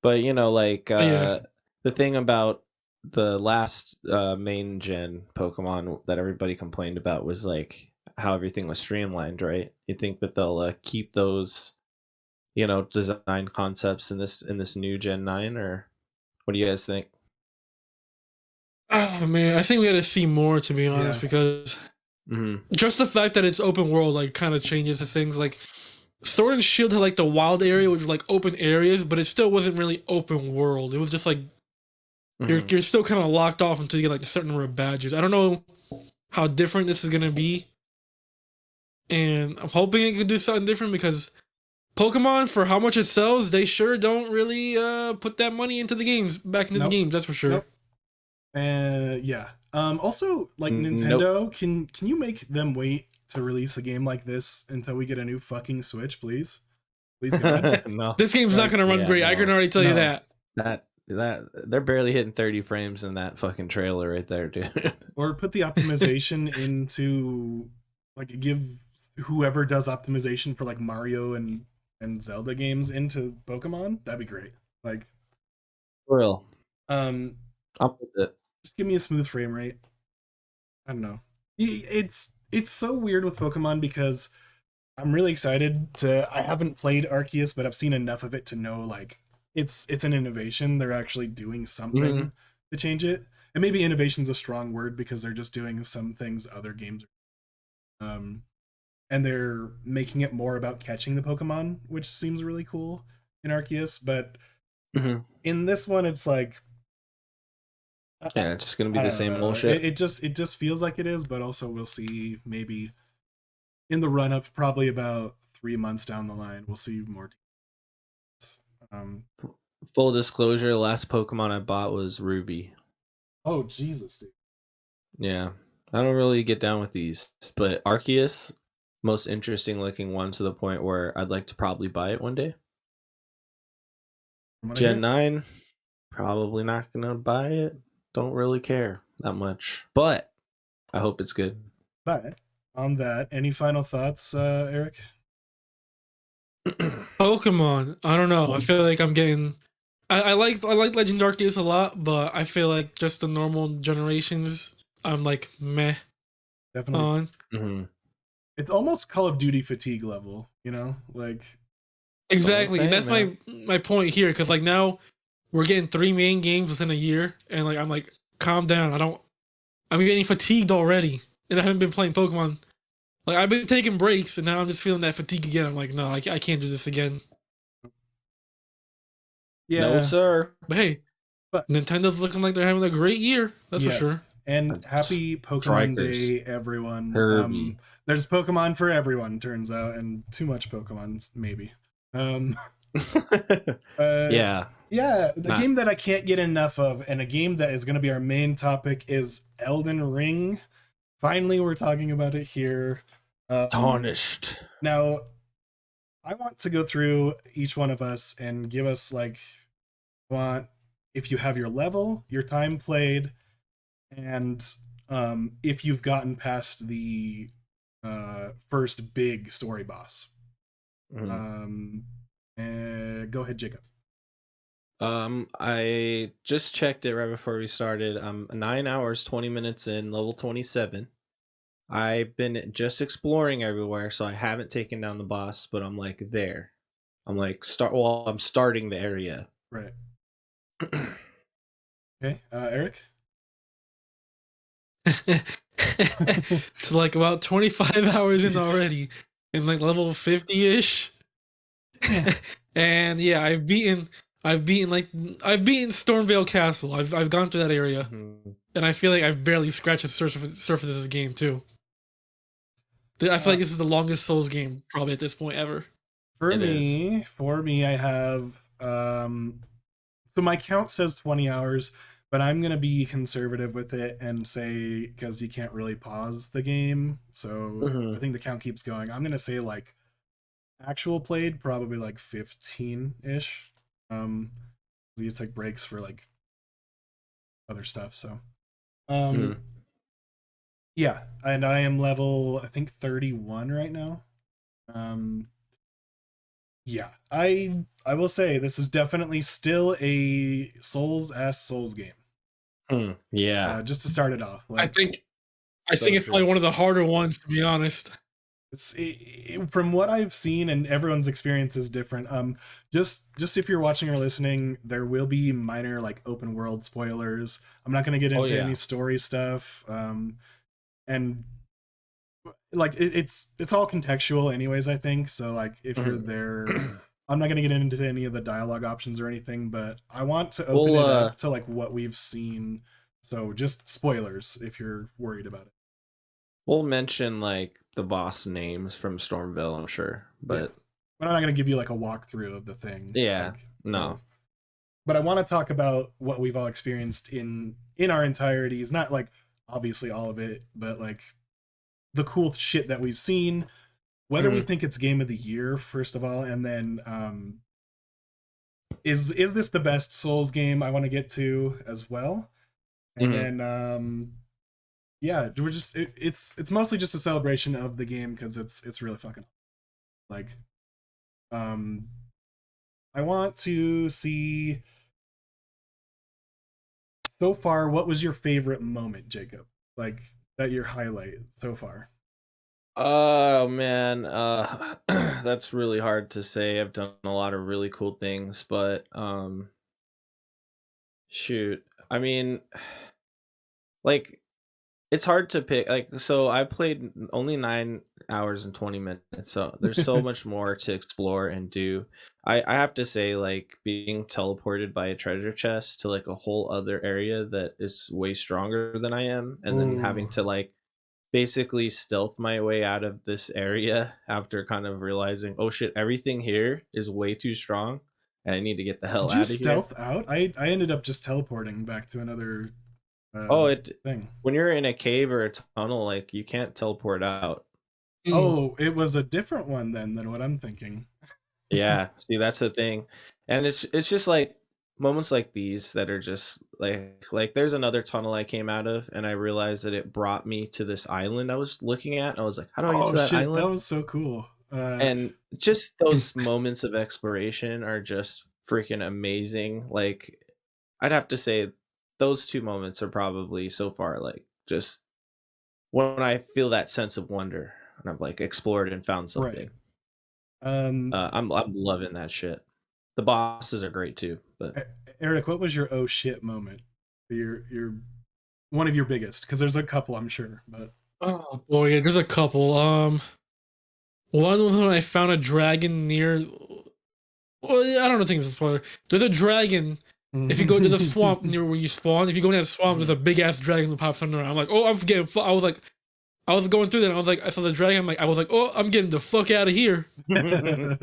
But like Yeah. the thing about the last main gen Pokemon that everybody complained about was like how everything was streamlined, right? You think that they'll keep those design concepts in this new Gen 9, or what do you guys think? Oh man, I think we got to see more, to be honest, because just the fact that it's open world like kind of changes the things. Like Sword and Shield had like the wild area, which was like open areas, but it still wasn't really open world. It was just like you're still kind of locked off until you get like a certain number of badges. I don't know how different this is gonna be, and I'm hoping it can do something different because Pokemon, for how much it sells, they sure don't really put that money into the games, back into the games. That's for sure. Yeah. Also, like Nintendo, can you make them wait to release a game like this until we get a new fucking Switch, please? Please God. No. This game's not gonna run great. No. I can already tell you that. That they're barely hitting 30 frames in that fucking trailer right there, dude. Or put the optimization into like give whoever does optimization for like Mario and Zelda games into Pokemon. That'd be great. Like, for real. I'm with it. Just give me a smooth frame rate. I don't know. It's so weird with Pokemon because I'm really excited to. I haven't played Arceus, but I've seen enough of it to know like it's an innovation. They're actually doing something to change it, and maybe innovation's a strong word because they're just doing some things other games and they're making it more about catching the Pokemon, which seems really cool in Arceus. But in this one, it's like, yeah, it's just gonna be the same bullshit. It just feels like it is, but also we'll see. Maybe in the run up, probably about 3 months down the line, we'll see more. Full disclosure: the last Pokemon I bought was Ruby. Oh Jesus, dude. Yeah, I don't really get down with these, but Arceus, most interesting looking one to the point where I'd like to probably buy it one day. Gen 9, probably not gonna buy it. Don't really care that much, but I hope it's good. But on that, any final thoughts, Eric? Pokemon, I don't know. I feel like I'm getting. I like Legend Arceus a lot, but I feel like just the normal generations, I'm like meh. Definitely. It's almost Call of Duty fatigue level, you know, like. Exactly, and that's my point here, because like now we're getting 3 main games within a year, and like I'm like, calm down. I'm getting fatigued already, and I haven't been playing Pokemon. Like I've been taking breaks, and now I'm just feeling that fatigue again. I'm like, no, I can't do this again. Yeah, no sir. But hey, Nintendo's looking like they're having a great year. That's for sure. And happy Pokemon Day, everyone. There's Pokemon for everyone, turns out, and too much Pokemon, maybe. Yeah. The game that I can't get enough of, and a game that is going to be our main topic, is Elden Ring. Finally, we're talking about it here. Tarnished. Now, I want to go through each one of us and give us like, if you have your level, your time played, and if you've gotten past the first big story boss. Go ahead, Jacob. I just checked it right before we started. 9 hours 20 minutes in, level 27. I've been just exploring everywhere, so I haven't taken down the boss, but I'm like there. I'm like I'm starting the area. Right. Okay, Eric. So like about 25 hours in Jesus. already, and like level 50-ish. And yeah, I've beaten Stormvale Castle. I've gone through that area, and I feel like I've barely scratched the surface of this game too. I feel like this is the longest Souls game probably at this point ever. For me, I have so my count says 20 hours, but I'm gonna be conservative with it and say, because you can't really pause the game, so I think the count keeps going. I'm gonna say like actual played probably like 15-ish. You take breaks for like other stuff, so yeah, and I am level I think 31 right now. Yeah, I will say this is definitely still a Souls game. Yeah. Just to start it off, I think it's probably one of the harder ones, to be honest. From what I've seen, and everyone's experience is different. Just if you're watching or listening, there will be minor like open world spoilers. I'm not going to get into any story stuff. And like it's all contextual anyways, I think. So like if you're there, I'm not going to get into any of the dialogue options or anything, but I want to open it up to like what we've seen. So just spoilers if you're worried about it. We'll mention like the boss names from Stormville, I'm sure, but yeah. But I'm not going to give you like a walkthrough of the thing. Yeah, like, no. But I want to talk about what we've all experienced in our entirety. Is not like obviously all of it, but like the cool shit that we've seen, whether we think it's game of the year, first of all, and then is this the best Souls game I want to get to as well? And then yeah, we're just it's mostly just a celebration of the game because it's really fucking like I want to see so far what was your favorite moment, Jacob? Like that your highlight so far? Oh man, that's really hard to say. I've done a lot of really cool things, but shoot. I mean, like it's hard to pick. Like so I played only 9 hours and 20 minutes. So there's so much more to explore and do. I have to say like being teleported by a treasure chest to like a whole other area that is way stronger than I am, and then having to like basically stealth my way out of this area after kind of realizing, oh shit, everything here is way too strong and I need to get the hell out of here. Did you stealth out? I ended up just teleporting back to another thing. When you're in a cave or a tunnel, like you can't teleport out. Oh, it was a different one then than what I'm thinking. Yeah, see that's the thing. And it's just like moments like these that are just like there's another tunnel I came out of and I realized that it brought me to this island I was looking at and I was like, how do I get to that island? That was so cool. And just those moments of exploration are just freaking amazing. Like I'd have to say those two moments are probably so far like just when I feel that sense of wonder and I've like explored and found something. Right. I'm loving that shit. The bosses are great too. But Eric, what was your oh shit moment? Your one of your biggest, because there's a couple, I'm sure. But oh boy, yeah, there's a couple. One was when I found a dragon near. Well, I don't think it's a spoiler. There's a dragon. If you go to the swamp near where you spawn, if you go in that swamp, there's a big ass dragon that pops under. I'm like, oh, I'm getting. I was like, I was going through that. And I was like, I saw the dragon. I was like, oh, I'm getting the fuck out of here. And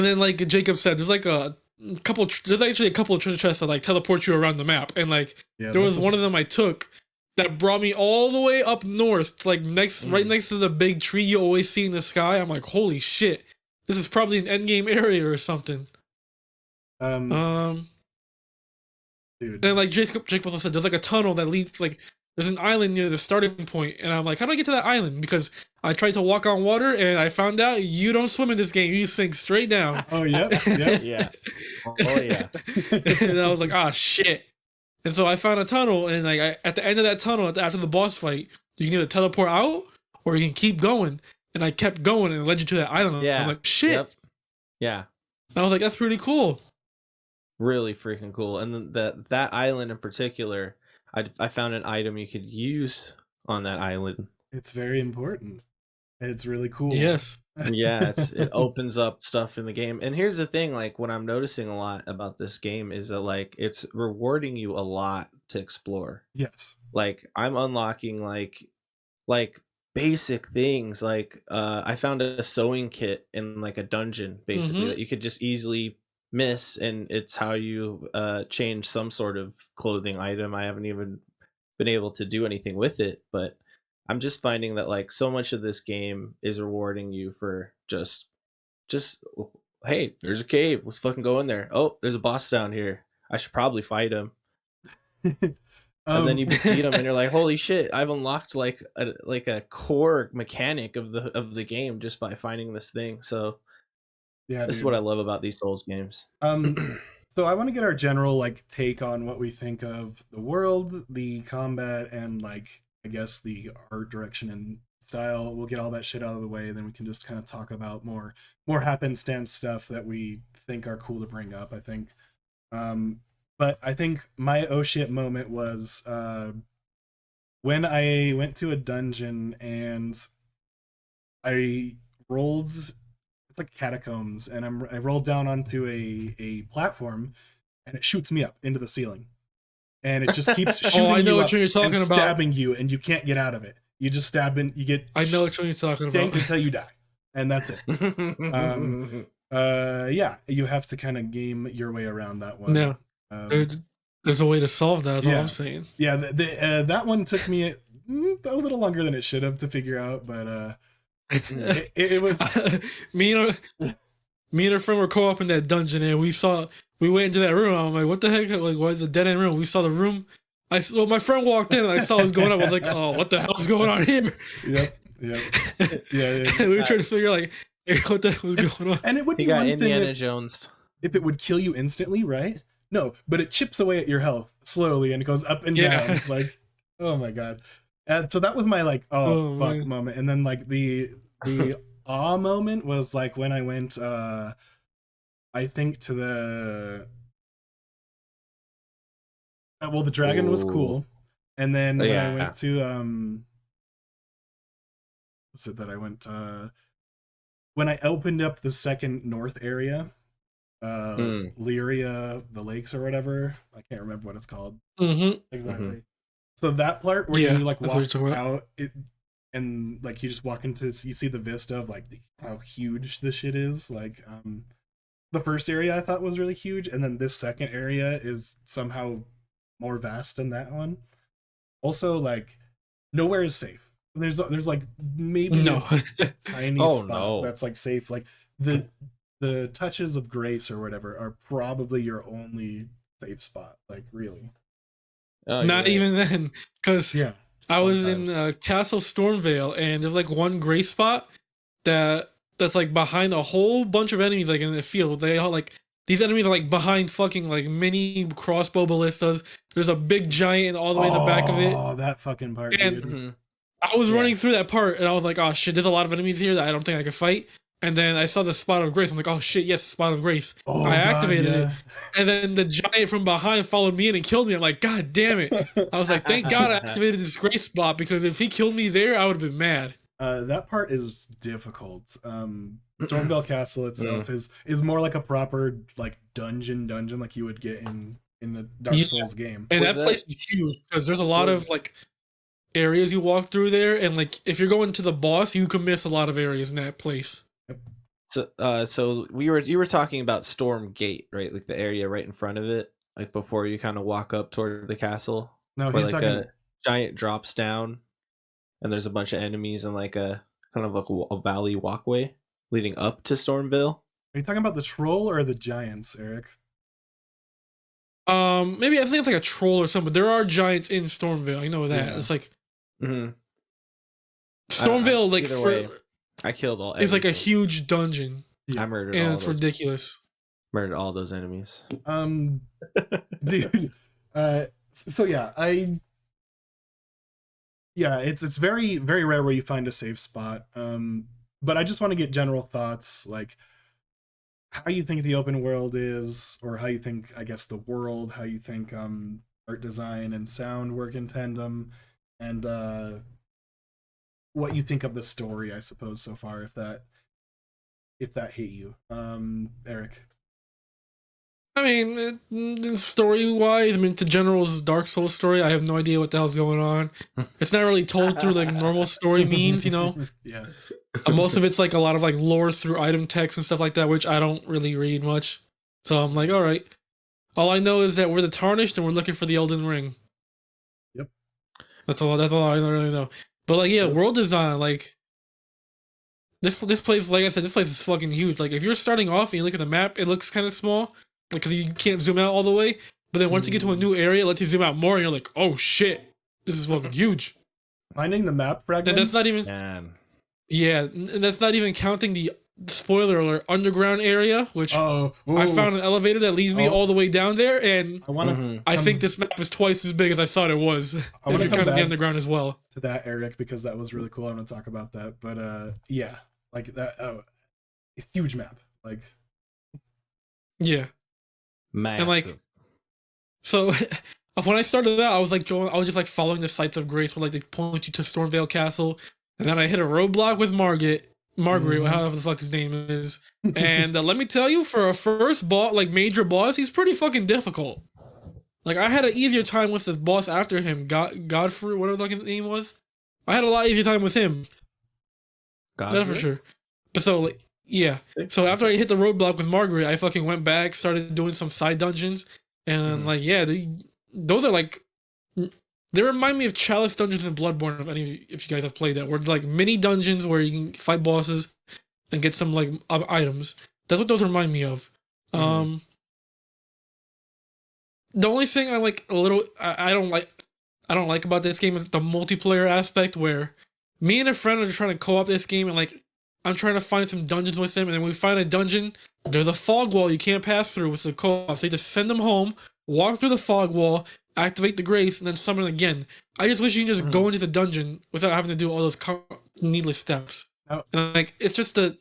then, like Jacob said, there's like a couple. There's actually a couple of treasure chests that like teleport you around the map, and like there was one of them I took that brought me all the way up north, like right next to the big tree you always see in the sky. I'm like, holy shit, this is probably an endgame area or something. dude. And like Jake also said, there's like a tunnel that leads like there's an island near the starting point, and I'm like, how do I get to that island? Because I tried to walk on water, and I found out you don't swim in this game; you sink straight down. Oh, yep, yep. Yeah. Oh yeah. And I was like, ah, shit. And so I found a tunnel, and like at the end of that tunnel, after the boss fight, you can either teleport out or you can keep going. And I kept going, and it led you to that island. Yeah. I'm like, shit. Yep. Yeah. And I was like, that's pretty cool. Really freaking cool. And then that island in particular, I found an item you could use on that island. It's very important. It's really cool. Yes. Yeah, it opens up stuff in the game. And here's the thing, like what I'm noticing a lot about this game is that like it's rewarding you a lot to explore. Yes. Like I'm unlocking like basic things like I found a sewing kit in like a dungeon basically that you could just easily miss, and it's how you change some sort of clothing item. I haven't even been able to do anything with it, but I'm just finding that like so much of this game is rewarding you for just hey, there's a cave, let's fucking go in there. Oh, there's a boss down here, I should probably fight him. And then you beat him, and you're like, "Holy shit! I've unlocked like a core mechanic of the game just by finding this thing." So, yeah, this is what I love about these Souls games. So I want to get our general like take on what we think of the world, the combat, and like I guess the art direction and style. We'll get all that shit out of the way, then we can just kind of talk about more happenstance stuff that we think are cool to bring up. I think. But I think my oh shit moment was when I went to a dungeon and I rolled, it's like catacombs, and I rolled down onto a platform, and it shoots me up into the ceiling, and it just keeps shooting I know you what up you're talking and about. stabbing you, and you can't get out of it. You just stab in, you get I know what you're talking shanked about. until you die, and that's it. Yeah, you have to kind of game your way around that one. No, there's a way to solve that. That's all I'm saying. Yeah, that one took me a little longer than it should have to figure out, but it was me and a friend were co-op in that dungeon, and we went into that room. I'm like, what the heck? Like, what's the dead end room? We saw the room. My friend walked in, and I saw what was going on. I was like, oh, what the hell's going on here? Yep. Yeah. We were trying to figure like what the heck was going on. And it would be got one Indiana thing Jones. if it would kill you instantly, right? No, but it chips away at your health slowly, and it goes up and down. Like, oh my god. And so that was my like, oh fuck man. Moment. And then like the awe moment was like when I went I think to the the dragon was cool. And then when I went to what's it that I went when I opened up the second north area, Lyria, the lakes or whatever, I can't remember what it's called exactly. So that part where you like walk out it, and like you just walk into, you see the vista of like how huge this shit is. Like the first area I thought was really huge, and then this second area is somehow more vast than that one. Also, like nowhere is safe. There's like maybe a tiny spot that's like safe. Like the touches of grace or whatever are probably your only safe spot. Like really. Not even then, because I was in Castle Stormvale, and there's like one gray spot that's like behind a whole bunch of enemies, like in the field. They all like these enemies are like behind fucking like mini crossbow ballistas. There's a big giant all the way in the back of it. Oh, that fucking part, and dude. I was running through that part, and I was like, oh shit, there's a lot of enemies here that I don't think I can fight. And then I saw the spot of grace. I'm like, oh shit, yes, the spot of grace. I activated it. And then the giant from behind followed me in and killed me. I'm like, god damn it. I was like, thank God I activated this grace spot, because if he killed me there, I would have been mad. That part is difficult. Stormvale Castle itself is more like a proper like dungeon like you would get in the Dark Souls game. And that place is huge, because there's a lot of like areas you walk through there, and like if you're going to the boss, you can miss a lot of areas in that place. So you were talking about Storm Gate, right? Like the area right in front of it, like before you kind of walk up toward the castle. No, where he's like talking... a giant drops down, and there's a bunch of enemies and like a kind of like a valley walkway leading up to Stormvale. Are you talking about the troll or the giants, Eric? Maybe I think it's like a troll or something. But there are giants in Stormvale. I know that. Yeah. It's like Mhm. Stormvale, like either for way, I killed all. it's like a everything. huge dungeon, Yeah. I murdered and all it's those. ridiculous. Murdered all those enemies. Dude. So yeah, it's very very rare where you find a safe spot. But I just want to get general thoughts, like how you think the open world is, or how you think, I guess, the world, how you think art design and sound work in tandem, and what you think of the story, I suppose, so far, if that hit you. Eric. I mean, story wise, I mean, the general's Dark Souls story, I have no idea what the hell's going on. It's not really told through like normal story means, you know. Yeah. Most of it's like a lot of like lore through item text and stuff like that, which I don't really read much. So I'm like, all right. All I know is that we're the Tarnished and we're looking for the Elden Ring. Yep. That's all. That's all I don't really know. But like, yeah, Yep. world design, like this place, like I said, this place is fucking huge. Like if you're starting off and you look at the map, it looks kind of small, like 'cause you can't zoom out all the way. But then once you get to a new area, it lets you zoom out more, and you're like, oh shit, this is fucking huge. Finding the map And fragments. that's not even. Man. Yeah, and that's not even counting the spoiler alert underground area, which Oh, I found an elevator that leads me Oh. all the way down there, and I want to. Mhm. I think this map is twice as big as I thought it was. If wanna you're come counting the back underground as well. to that, Eric, because that was really cool. I'm gonna talk about that. But yeah, like that. Oh, it's huge map. Like Yeah, Massive. and like so. When I started out, I was just like following the sites of grace, where like they point you to Stormvale Castle, and then I hit a roadblock with Margaret, Mhm. however the fuck his name is, and let me tell you, for a first boss, like major boss, he's pretty fucking difficult. Like I had an easier time with the boss after him, Godfrey, whatever the fucking name was. I had a lot easier time with him, that's for sure. But so like, yeah. So after I hit the roadblock with Margaret, I fucking went back, started doing some side dungeons, and Mhm. like yeah, those are like they remind me of Chalice dungeons in Bloodborne. If you guys have played that, where like mini dungeons where you can fight bosses and get some like items. That's what those remind me of. Mhm. The only thing I like a little, I don't like about this game is the multiplayer aspect, where me and a friend are trying to co-op this game, and like I'm trying to find some dungeons with them, and then we find a dungeon. There's a fog wall you can't pass through with the co-op. So you just send them home, walk through the fog wall, activate the grace, and then summon again. I just wish you can just go into the dungeon without having to do all those needless steps. Oh. And like it's just the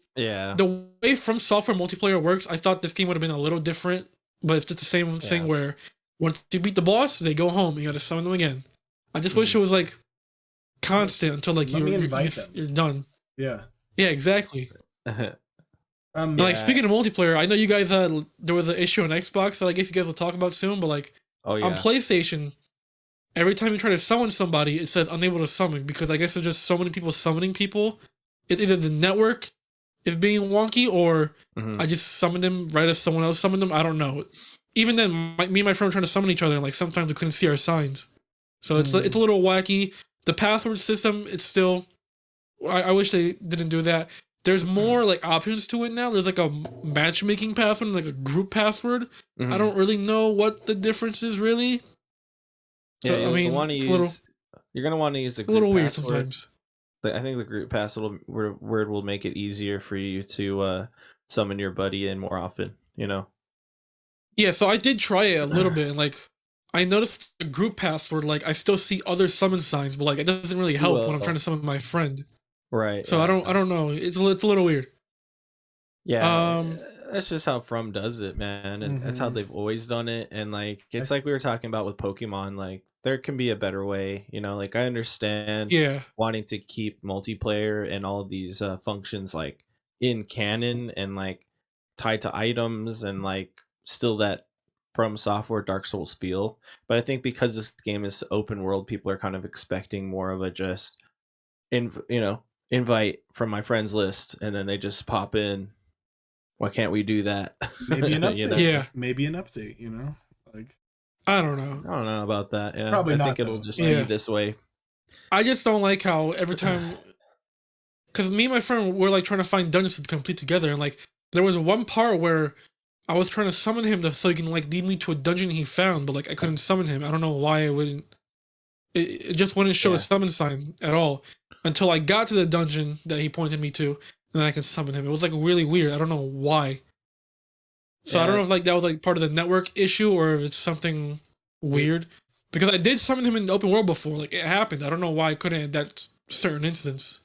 way From Software multiplayer works. I thought this game would have been a little different, but it's just the same thing where once you beat the boss, they go home. You gotta summon them again. I just wish it was like constant until like you're done. Yeah. Yeah, exactly. Um, Like speaking of multiplayer, I know you guys had there was an issue on Xbox that I guess you guys will talk about soon, but like on PlayStation, every time you try to summon somebody, it says unable to summon because I guess there's just so many people summoning people. It's either the network is being wonky or I just summoned them right as someone else summoned them. I don't know. Even then, me and my friend were trying to summon each other, and like sometimes we couldn't see our signs. So it's a little wacky. The password system, it's still. I wish they didn't do that. There's more like options to it now. There's like a matchmaking password, and like a group password. I don't really know what the difference is really. Yeah, so, I mean, you're gonna want to use a little weird password. sometimes. But I think the group password word will make it easier for you to summon your buddy in more often. You know. Yeah, so I did try it a little bit, and like I noticed the group password. Like I still see other summon signs, but like it doesn't really help when I'm trying to summon my friend. Right. So I don't know. It's a little weird. Yeah. That's just how From does it, man, and that's how they've always done it. And like it's like we were talking about with Pokemon. Like there can be a better way. You know, like I understand. Wanting to keep multiplayer and all of these functions like in canon and like tied to items and like still that From Software Dark Souls feel. But I think because this game is open world, people are kind of expecting more of a just invite from my friends list, and then they just pop in. Why can't we do that? Maybe an update. You know? Yeah. Maybe an update, you know? Like I don't know. I don't know about that. Yeah. Probably not. I think it'll just be this way. I just don't like how every time because me and my friend were like trying to find dungeons to complete together, and like there was one part where I was trying to summon him so he can like lead me to a dungeon he found, but like I couldn't summon him. I don't know why it wouldn't. It just wouldn't show a Yeah. summon sign at all until I got to the dungeon that he pointed me to, and then I can summon him. It was like really weird. I don't know why. So I don't know if like that was like part of the network issue or if it's something weird. Because I did summon him in the open world before. Like it happened. I don't know why I couldn't in that certain instance.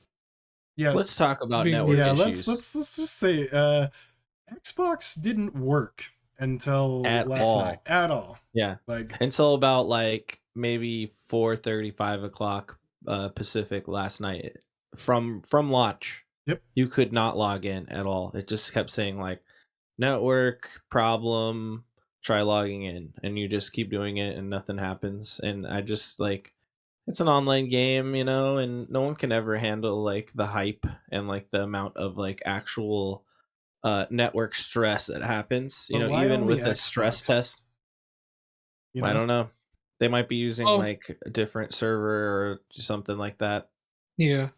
Yeah, Let's talk about Being network weird. issues. let's just say Xbox didn't work until At last all. night at all. Yeah, Like until about like maybe 4:30, 5 o'clock Pacific last night from launch. Yep. You could not log in at all. It just kept saying like network problem, try logging in, and you just keep doing it and nothing happens. And I just like, it's an online game, you know, and no one can ever handle like the hype and like the amount of like actual network stress that happens, you But know, why even only with a stress Xbox? test. you know, I don't know. They might be using Oh. like a different server or something like that. Yeah.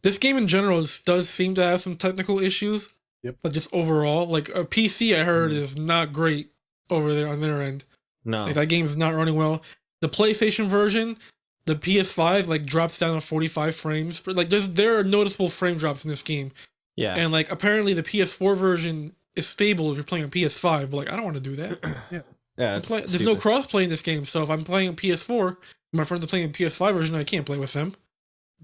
This game in general does seem to have some technical issues. Yep. But just overall, like a PC I heard Mhm. is not great over there on their end. No. Like that game is not running well. The PlayStation version, the PS5 like drops down to 45 frames. But like there are noticeable frame drops in this game. Yeah. And like apparently the PS4 version is stable if you're playing on PS5, but like I don't want to do that. Yeah, It's like, there's no crossplay in this game, so if I'm playing on PS4, my friends are playing a PS5 version, I can't play with them.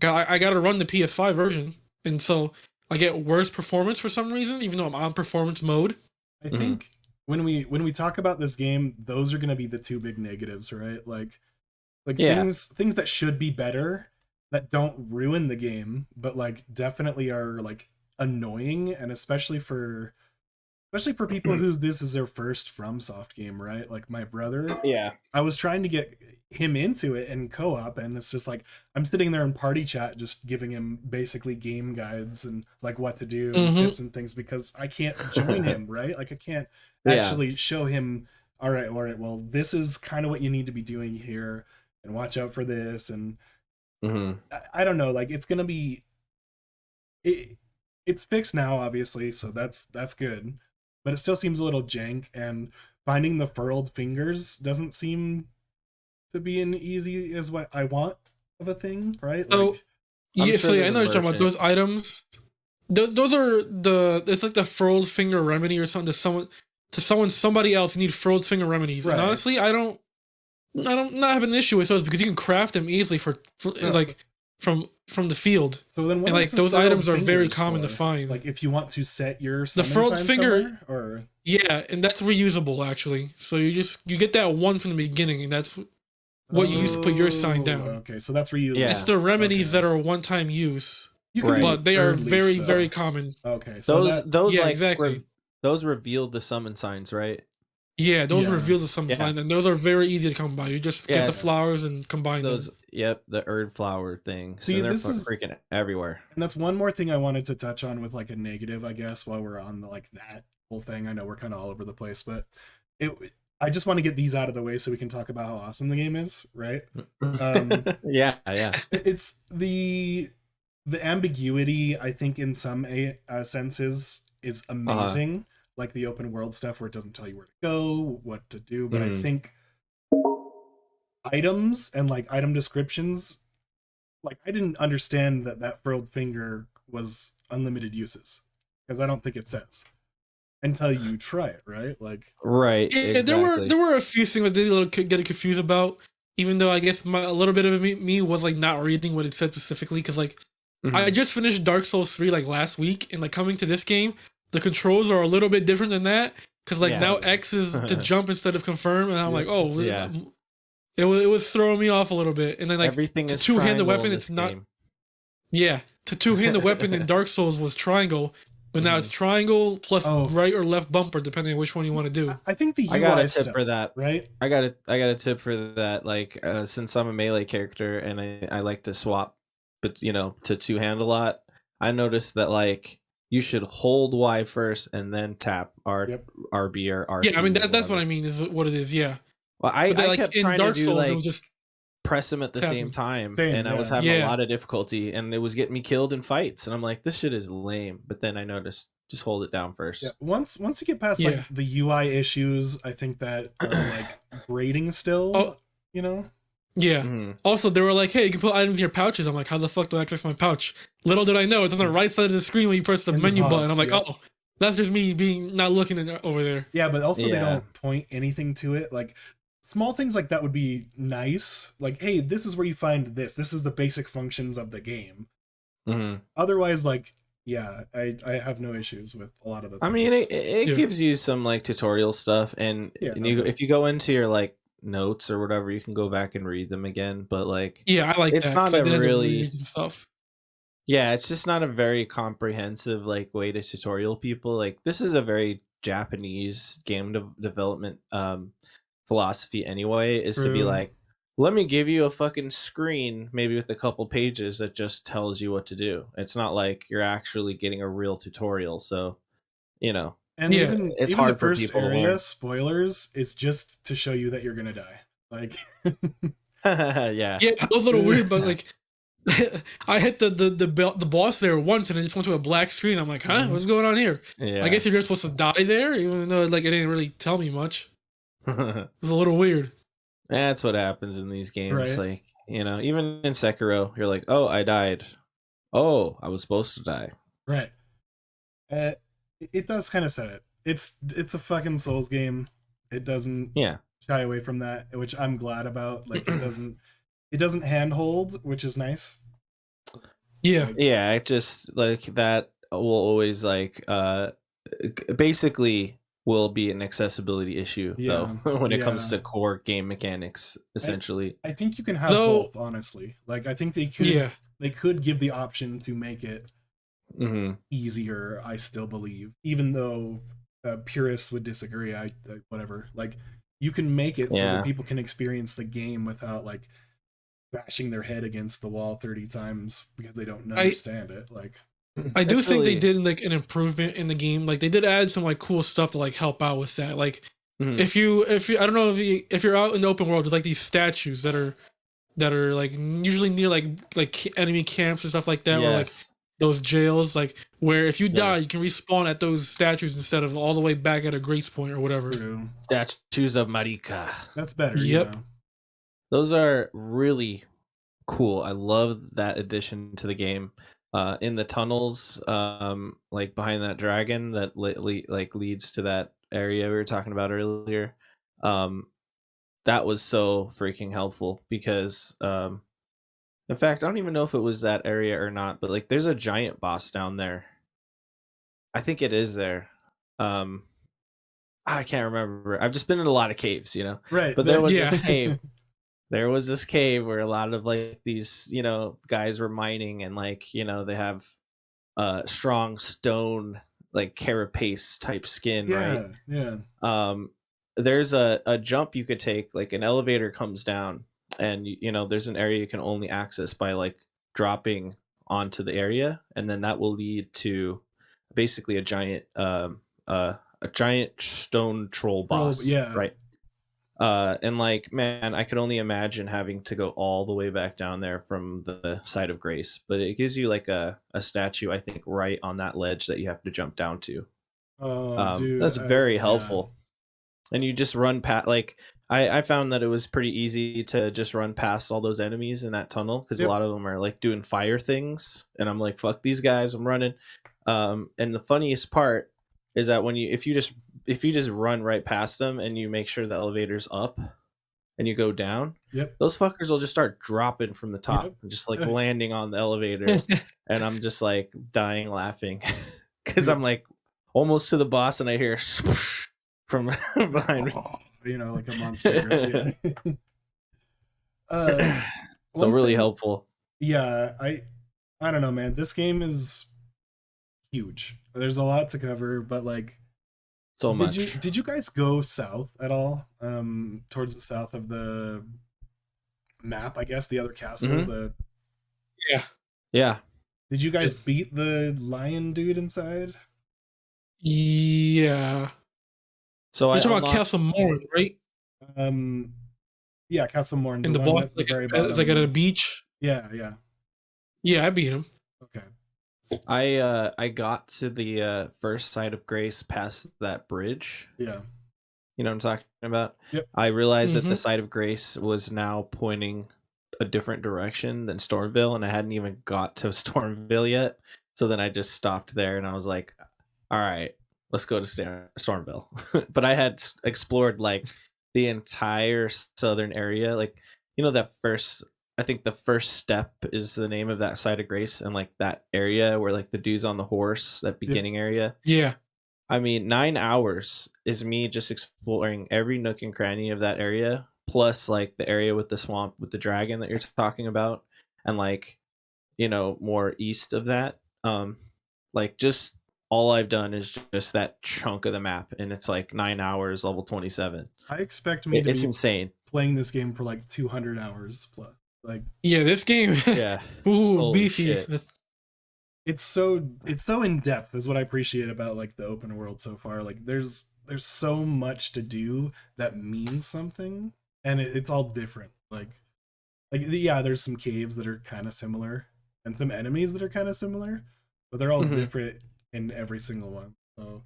I got to run the PS5 version, and so I get worse performance for some reason, even though I'm on performance mode. I think when we talk about this game, those are going to be the two big negatives, right? Like Yeah. things that should be better that don't ruin the game, but like definitely are like annoying, and especially for people whose this is their first FromSoft game, right? Like my brother, Yeah. I was trying to get him into it in co-op, and it's just like I'm sitting there in party chat just giving him basically game guides and like what to do and tips and things, because I can't join him, right? Like I can't actually show him, all right, well, this is kind of what you need to be doing here, and watch out for this. And I don't know, like it's gonna be it's fixed now, obviously, so that's good, but it still seems a little jank, and finding the furled fingers doesn't seem to be an easy as what I want of a thing, right? So, Like, yeah, sure so yeah, I there's know a you're talking about version. those items. Those are it's like the furled finger remedy or something to somebody else. You need furled finger remedies, Right. and honestly, I don't not have an issue with those because you can craft them easily for like from the field. so then what And are like the those furled items are very fingers common to for? find. Like if you want to set your The summon furled sign finger, somewhere, or yeah, and that's reusable actually. So you get that one from the beginning, and that's what you use to put your sign down. Okay, so that's reusable. Yeah. It's the remedies that are one-time use, You can Right. do but they are Erd leaves, very though. very common. Okay, so Those yeah, like exactly. those revealed the summon signs, right? Yeah, those Yeah. reveal the summon Yeah. sign, and those are very easy to come by. You just get the Yes. flowers and combine Those them. the Erd flower things. See, and they're this is- freaking everywhere. and that's one more thing I wanted to touch on with like a negative, I guess, while we're on the, like that whole thing. I know we're kind of all over the place, but I just want to get these out of the way so we can talk about how awesome the game is, right? Yeah. It's the ambiguity, I think, in some senses is amazing. Like the open world stuff where it doesn't tell you where to go, what to do, but I think items and like item descriptions, like I didn't understand that furled finger was unlimited uses, because I don't think it says until you try it, right? Like, Right. Yeah, Exactly. there were a few things that did get confused about. Even though I guess a little bit of me was like not reading what it said specifically, because like I just finished Dark Souls 3 like last week, and like coming to this game, the controls are a little bit different than that, because like now X is to jump instead of confirm, and I'm like, oh Yeah. It was throwing me off a little bit, and then like Everything to is two-hand the triangle weapon, in it's this not. game. Yeah, to two-hand the weapon in Dark Souls was triangle, but now it's triangle plus right or left bumper, depending on which one you want to do. I think the UI I got a tip stuff, for that. right? I got a tip for that. Like, since I'm a melee character and I like to swap, but to two-hand a lot, I noticed that like you should hold Y first and then tap RB or R2. Yeah, I mean that's what I mean is what it is. Yeah. Well, I like, kept in trying Dark to do Souls, like it was just press them at the tapping. same time, Same, and I was yeah. having a Yeah. lot of difficulty, and it was getting me killed in fights, and I'm like, this shit is lame. But then I noticed just hold it down first. Yeah, once you get past like the UI issues, I think that are like grading still, you know. Yeah. Mm-hmm. Also, they were like, "Hey, you can put items in your pouches." I'm like, "How the fuck do I access my pouch?" Little did I know, it's on the right side of the screen when you press the menu button. I'm like, "Oh, that's just me being not looking over there." Yeah, but also they don't point anything to it. Like small things like that would be nice. Like, hey, this is where you find this. This is the basic functions of the game. Mm-hmm. Otherwise, like, yeah, I have no issues with a lot of the things. I mean, it gives you some like tutorial stuff, and if you go into your like notes or whatever, you can go back and read them again. But like, I like it's that. not a really stuff. Yeah, it's just not a very comprehensive like way to tutorial people. Like, this is a very Japanese game development philosophy anyway, is to be like, let me give you a fucking screen maybe with a couple pages that just tells you what to do. It's not like you're actually getting a real tutorial, so and even hard the first for people area to learn. Spoilers, it's just to show you that you're gonna die. Like yeah, it was a little weird, but like I hit the boss there once and it just went to a black screen. I'm like, huh? What's going on here? I guess you're just supposed to die there, even though like it didn't really tell me much. It was a little weird. That's what happens in these games. Right. Like, even in Sekiro, you're like, oh, I died. Oh, I was supposed to die. Right. It does kind of set it. It's a fucking Souls game. It doesn't shy away from that, which I'm glad about. Like it doesn't handhold, which is nice. Yeah. Yeah, it just like that will always like basically will be an accessibility issue though when it comes to core game mechanics essentially. I think you can have both, honestly. Like I think they could give the option to make it easier, I still believe, even though purists would disagree. I whatever. Like you can make it so that people can experience the game without like bashing their head against the wall 30 times because they don't understand it. Like I do think they did like an improvement in the game. Like they did add some like cool stuff to like help out with that. Like if you I don't know if you're out in the open world with like these statues that are like usually near like enemy camps and stuff like that, or like those jails, like where if you die you can respawn at those statues instead of all the way back at a Grace Point or whatever. Statues of Marika. That's better. Yep. Those are really cool. I love that addition to the game. In the tunnels, like behind that dragon that leads to that area we were talking about earlier, that was so freaking helpful because, in fact, I don't even know if it was that area or not, but like there's a giant boss down there. I think it is there. I can't remember. I've just been in a lot of caves, Right. But there was this cave. There was this cave where a lot of like these, guys were mining and like, they have strong stone like carapace type skin, right? Yeah. There's a jump you could take, like an elevator comes down and there's an area you can only access by like dropping onto the area, and then that will lead to basically a giant stone troll boss, right? And like, man, I could only imagine having to go all the way back down there from the side of Grace, but it gives you like a statue, I think, right on that ledge that you have to jump down to. Dude, that's very helpful. And you just run past, like, I found that it was pretty easy to just run past all those enemies in that tunnel because a lot of them are like doing fire things, and I'm like, fuck these guys, I'm running. And the funniest part is that if you just run right past them and you make sure the elevator's up and you go down, those fuckers will just start dropping from the top and just like landing on the elevator. And I'm just like dying laughing because I'm like almost to the boss and I hear from behind me. Like a monster. So really helpful. Yeah, I don't know, man. This game is huge. There's a lot to cover, but like so much. Did you guys go south at all? Towards the south of the map, I guess, the other castle. Yeah. Did you guys beat the lion dude inside? Yeah. So you're talking about Castle Morn, right? Yeah, Castle Morn. And the boss, like at a beach. Yeah. Yeah, I beat him. Okay. I got to the first site of grace past that bridge. Yeah. You know what I'm talking about? Yep. I realized that the Mhm. site of grace was now pointing a different direction than Stormville, and I hadn't even got to Stormville yet. So then I just stopped there, and I was like, "All right, let's go to Stormville." But I had explored like the entire southern area, like that first. I think the first step is the name of that site of grace, and like that area where like the dude's on the horse, that Yep. beginning area. Yeah. I mean, 9 hours is me just exploring every nook and cranny of that area, plus like the area with the swamp with the dragon that you're talking about, and like more east of that. Like just all I've done is just that chunk of the map, and it's like 9 hours, level 27. I expect me to It's be insane. playing this game for like 200 hours plus. Like Yeah, this game. Yeah. Ooh, Holy beefy. shit. it's so in depth is what I appreciate about like the open world so far. Like there's so much to do that means something, and it's all different. Yeah, there's some caves that are kind of similar and some enemies that are kind of similar, but they're all Mhm. different in every single one. So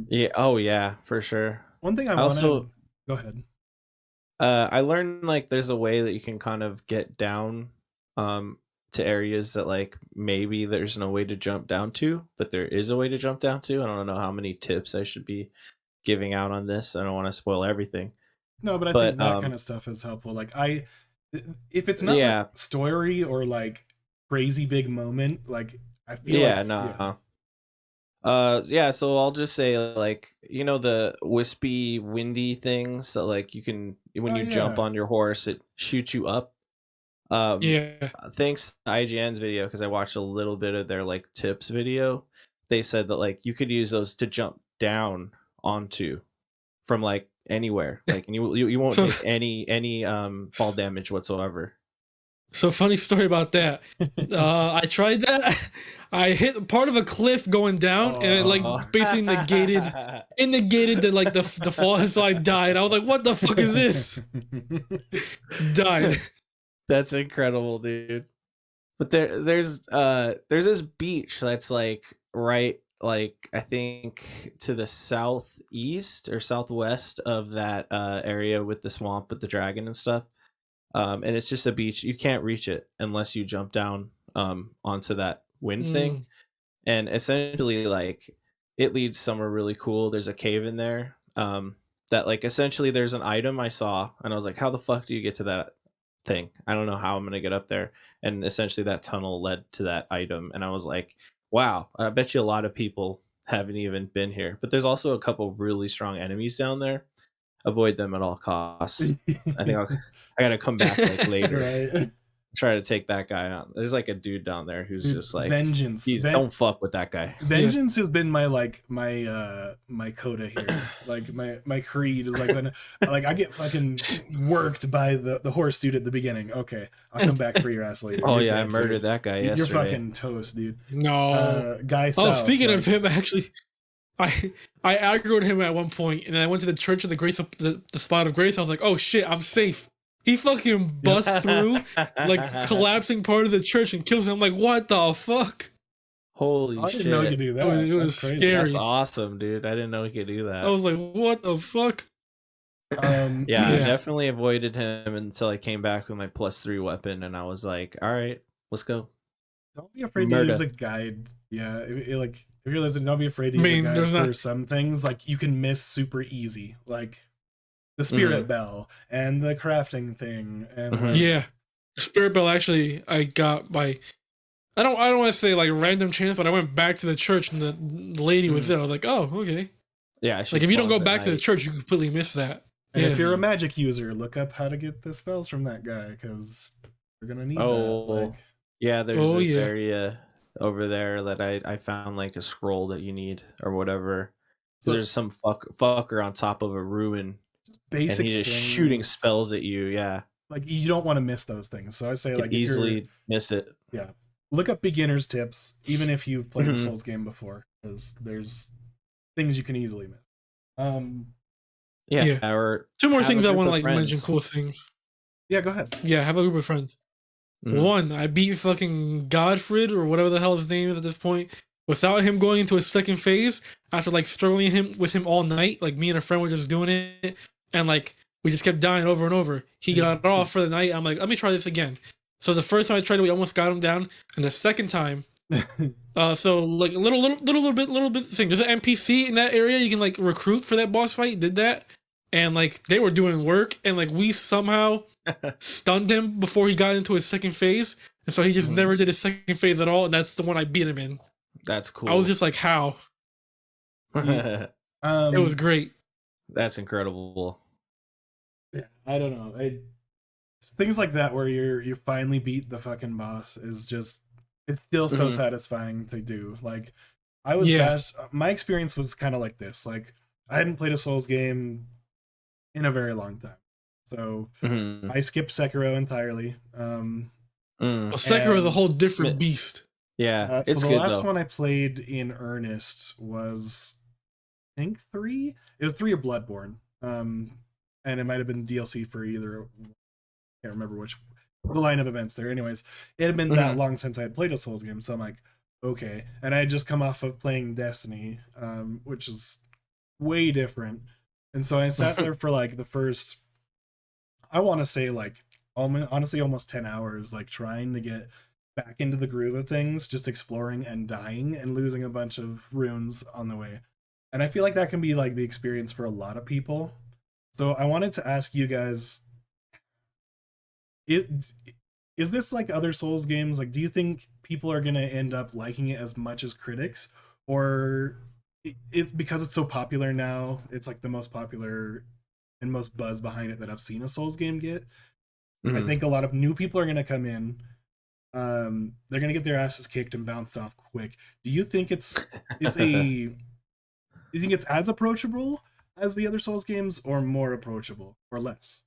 Yeah. Oh yeah, for sure. one thing I I wanted, also go ahead. I learned like there's a way that you can kind of get down to areas that like maybe there's no way to jump down to, but there is a way to jump down to. I don't know how many tips I should be giving out on this. I don't want to spoil everything. No, but I think But that kind of stuff is helpful. If it's not like yeah. story or like crazy big moment, like I feel like Yeah, no. Yeah, so I'll just say like, the wispy windy things that like you can when oh you jump yeah, on your horse it shoots you up. Um, Yeah. Thanks to IGN's video because I watched a little bit of their like tips video. They said that like you could use those to jump down onto from like anywhere, like, and you won't So take any fall damage whatsoever. so funny story about that. I tried that. I hit part of a cliff going down, and it like Oh, basically negated the fall, so I died. I was like, "What the fuck is this?" Died. that's incredible, dude. But there's this beach that's like right like I think to the southeast or southwest of that area with the swamp with the dragon and stuff. And it's just a beach. You can't reach it unless you jump down onto that wind thing. Mm. And essentially like it leads somewhere really cool. There's a cave in there. That like essentially there's an item I saw and I was like, how the fuck do you get to that thing? I don't know how I'm gonna get up there. And essentially that tunnel led to that item. And I was like, wow, I bet you a lot of people haven't even been here. But there's also a couple really strong enemies down there. Avoid them at all costs. I think I gotta come back like later, right. try to take that guy out. There's like a dude down there who's Dude, just like, vengeance. he's don't fuck with that guy. Yeah. Vengeance has been my my coda here. Like my creed is like when like I get fucking worked by the horse dude at the beginning. Okay, I'll come back for your ass later. Oh You're yeah, I dead, murdered dude. that guy You're yesterday. fucking toast, dude. No. Guy Oh, South. speaking of like, him, actually, I aggroed him at one point, and then I went to the Church of the Grace, the spot of grace. I was like, "Oh shit, I'm safe." He fucking busts through, like collapsing part of the church, and kills him. I'm like, "What the fuck?" Holy I didn't know you could shit. do It was, that. it was That's crazy. scary. That's awesome, dude. I didn't know he could do I that. was like, "What the fuck?" Yeah, I Yeah. definitely avoided him until I came back with my +3 weapon and I was like, all right, let's go. Don't be afraid to use Murder. a guide. Yeah, like if you're listening, don't be afraid to I use a mean, guide there's for not. some things. Like you can miss super easy, like the spirit Mhm. bell and the crafting thing, and Mhm. like Yeah, Spirit Bell. Actually, I got by. I don't want to say like random chance, but I went back to the church and the lady was Mhm. there. I was like, "Oh, okay." Yeah, she Like if you don't go spawns at back to the night. church, you completely miss that. and Yeah. if you're a magic user, look up how to get the spells from that guy because you're gonna need that. Like Oh, yeah, there's Oh this yeah. area over there that I found like a scroll that you need or whatever. 'Cause so there's some fucker on top of a ruin just and basic he's just shooting things. spells at you. Yeah. Like you don't want to miss those things. So I say You could like if you're easily miss it. yeah, look up beginners tips even if you've played a Mhm. Souls game before because there's things you can easily miss. Um, Yeah, Yeah. or Two more have a things I group want to of like mention. friends. Cool things. yeah, go ahead. Yeah, have a group of friends. Mhm. One, I beat fucking Godfred or whatever the hell his name is at this point without him going into his second phase after like struggling with him all night. Like me and a friend were just doing it, and like we just kept dying over and over. He got off for the night. I'm like, let me try this again. So the first time I tried it, we almost got him down, and the second time, so like a little bit thing. There's an NPC in that area you can like recruit for that boss fight. Did that, and like they were doing work, and like we somehow stunned him before he got into his second phase, and so he just never did his second phase at all. And that's the one I beat him in. That's cool. I was just like, how? It was great. That's incredible. Yeah, I don't know. Things like that where you finally beat the fucking boss is just, it's still so satisfying to do. Like I was my experience was kind of like this. Like I hadn't played a Souls game in a very long time. So I skipped Sekiro entirely. Well, Sekiro is a whole different beast. Yeah, so the last one I played in earnest was, I think 3. It was 3 of Bloodborne, and it might have been DLC for either. I can't remember which the line of events there. Anyways, it had been that long since I had played a Souls game, so I'm like, okay. And I had just come off of playing Destiny, which is way different. And so I sat there for like the first, I want to say like honestly almost 10 hours, like trying to get back into the groove of things, just exploring and dying and losing a bunch of runes on the way. And I feel like that can be like the experience for a lot of people. So I wanted to ask you guys, is this like other Souls games? Like, do you think people are going to end up liking it as much as critics? Or it's because it's so popular now, it's like the most popular and most buzz behind it that I've seen a Souls game get? I think a lot of new people are going to come in. They're going to get their asses kicked and bounced off quick. Do you think it's you think it's as approachable as the other Souls games, or more approachable, or less?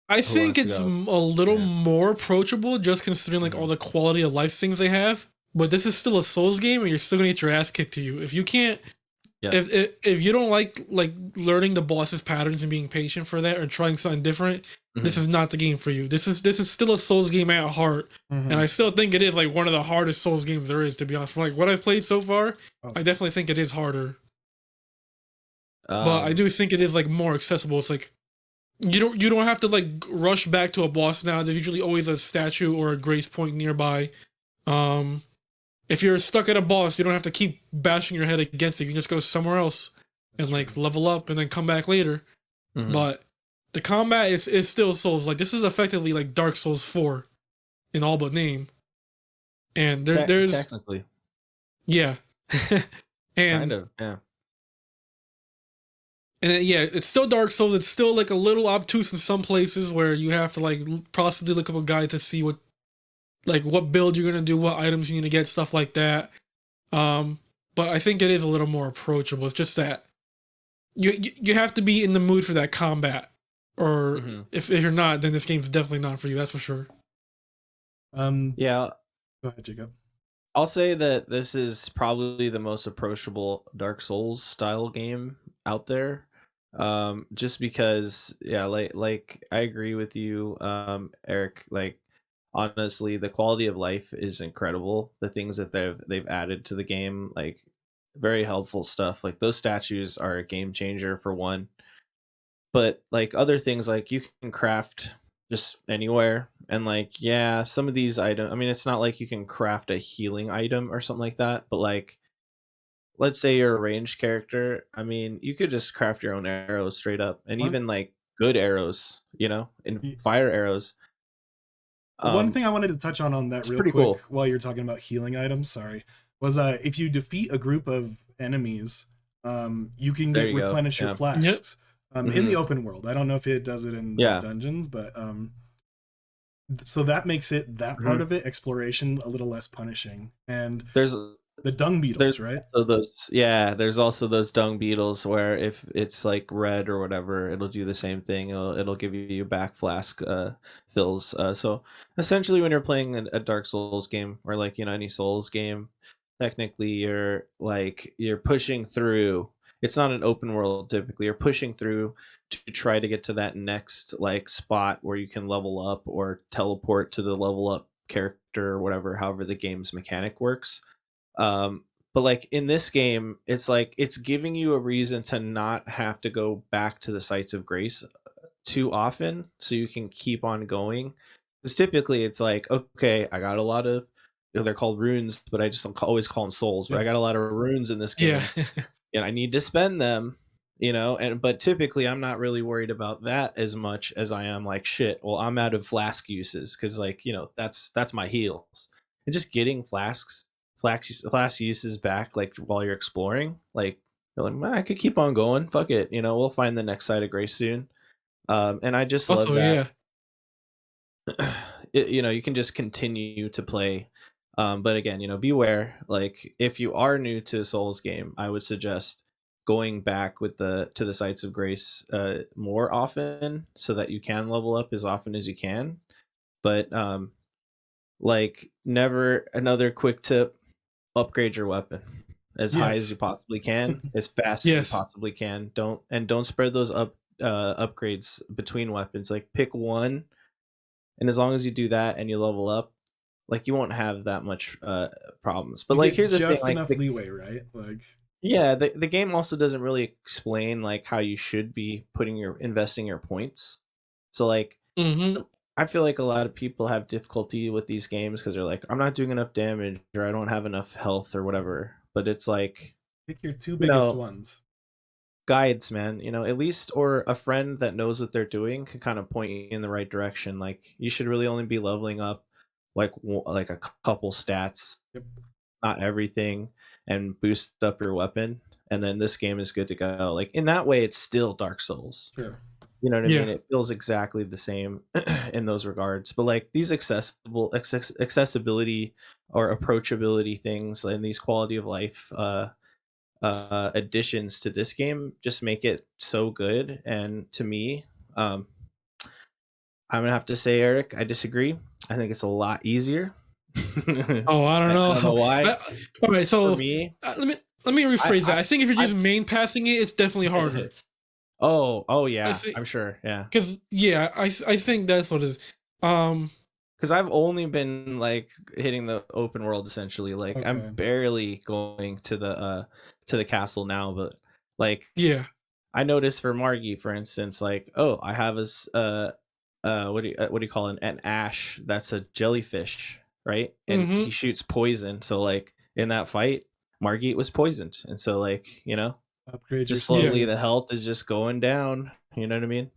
I think it's a little more approachable, just considering like all the quality of life things they have. But this is still a Souls game, and you're still gonna get your ass kicked to you if you can't. If you don't like learning the boss's patterns and being patient for that, or trying something different, this is not the game for you. This is still a Souls game at heart, and I still think it is like one of the hardest Souls games there is, to be honest. From like what I've played so far, I definitely think it is harder. But I do think it is like more accessible. It's like you don't have to like rush back to a boss now. There's usually always a statue or a grace point nearby. If you're stuck at a boss, you don't have to keep bashing your head against it. You can just go somewhere else and like level up and then come back later. But the combat is still Souls. Like this is effectively like Dark Souls 4 in all but name. And there's technically, yeah, and kind of, yeah. And then, yeah, it's still Dark Souls. It's still like a little obtuse in some places where you have to like possibly look up a guide to see what build you're gonna do, what items you need to get, stuff like that. But I think it is a little more approachable. It's just that you have to be in the mood for that combat, or if you're not, then this game's definitely not for you. That's for sure. Yeah. Go ahead, Jacob. I'll say that this is probably the most approachable Dark Souls style game out there. Just because, yeah, like I agree with you, Eric. Like, honestly, the quality of life is incredible. The things that they've added to the game, like very helpful stuff. Like those statues are a game changer for one. But like other things, like you can craft just anywhere, and like yeah, some of these items. I mean, it's not like you can craft a healing item or something like that, but like let's say you're a ranged character. I mean, you could just craft your own arrows straight up, and even like good arrows, and fire arrows. One thing I wanted to touch on that real quick cool. while you're talking about healing items, sorry, was if you defeat a group of enemies, you can replenish your flasks in the open world. I don't know if it does it in dungeons, but so that makes it part of it, exploration, a little less punishing. And there's the dung beetles, right? So there's also those dung beetles where if it's like red or whatever, it'll do the same thing. It'll give you back flask fills. So essentially, when you're playing a Dark Souls game, or like any Souls game, technically you're pushing through it's not an open world typically. You're pushing through to try to get to that next like spot where you can level up or teleport to the level up character or whatever, however the game's mechanic works. But like in this game, it's like it's giving you a reason to not have to go back to the sites of grace too often, so you can keep on going. Because typically, it's like, okay, I got a lot of, they're called runes, but I just don't always call them souls. But I Yep. got a lot of runes in this Yeah. game, and I need to spend them, you know. And but typically, I'm not really worried about that as much as I am like, shit. Well, I'm out of flask uses because, like, you know, that's my heals, and just getting flask uses back like while you're exploring, like, you're like, man, I could keep on going. Fuck it, you know, we'll find the next site of grace soon. And I just love Also, that yeah. you know, you can just continue to play. But again, you know, beware. Like if you are new to a Souls game, I would suggest going back with the to the sites of grace more often so that you can level up as often as you can. But like never another quick tip, upgrade your weapon as high as you Yes. possibly can, as fast as you Yes. possibly can. Don't spread those upgrades between weapons. Like pick one, and as long as you do that and you level up, like you won't have that much problems. But You like get here's the thing, just like enough leeway, right? Like, yeah, the game also doesn't really explain like how you should be putting your investing your points. So like Mm-hmm. I feel like a lot of people have difficulty with these games because they're like, I'm not doing enough damage or I don't have enough health or whatever. But it's like, pick your two you biggest know, ones. guides, man, you know, at least, or a friend that knows what they're doing can kind of point you in the right direction. Like you should really only be leveling up like like a couple stats, Yep. not everything, and boost up your weapon, and then this game is good to go. Like in that way, it's still Dark Souls. Sure. You know what I Yeah. mean? It feels exactly the same in those regards. But like these accessibility or approachability things and these quality of life additions to this game just make it so good. And to me, I'm gonna have to say, Eric, I disagree. I think it's a lot easier. Oh, I don't I don't know know. why. All right, For so me, let me I rephrase that. I think if you're I, just main passing it, it's definitely harder. oh I yeah, think I'm sure, yeah. because yeah, I think that's what it is. Um, Because I've only been like hitting the open world essentially. Like I'm Okay. barely going to the castle now, but like yeah. I noticed for Margie, for instance, like, oh, I have what do you call it? An ash that's a jellyfish, right? And Mm-hmm. he shoots poison. So like in that fight, Margie was poisoned, and so like, you know, Upgrade your just slowly the steeds. health is just going down. You know what I mean?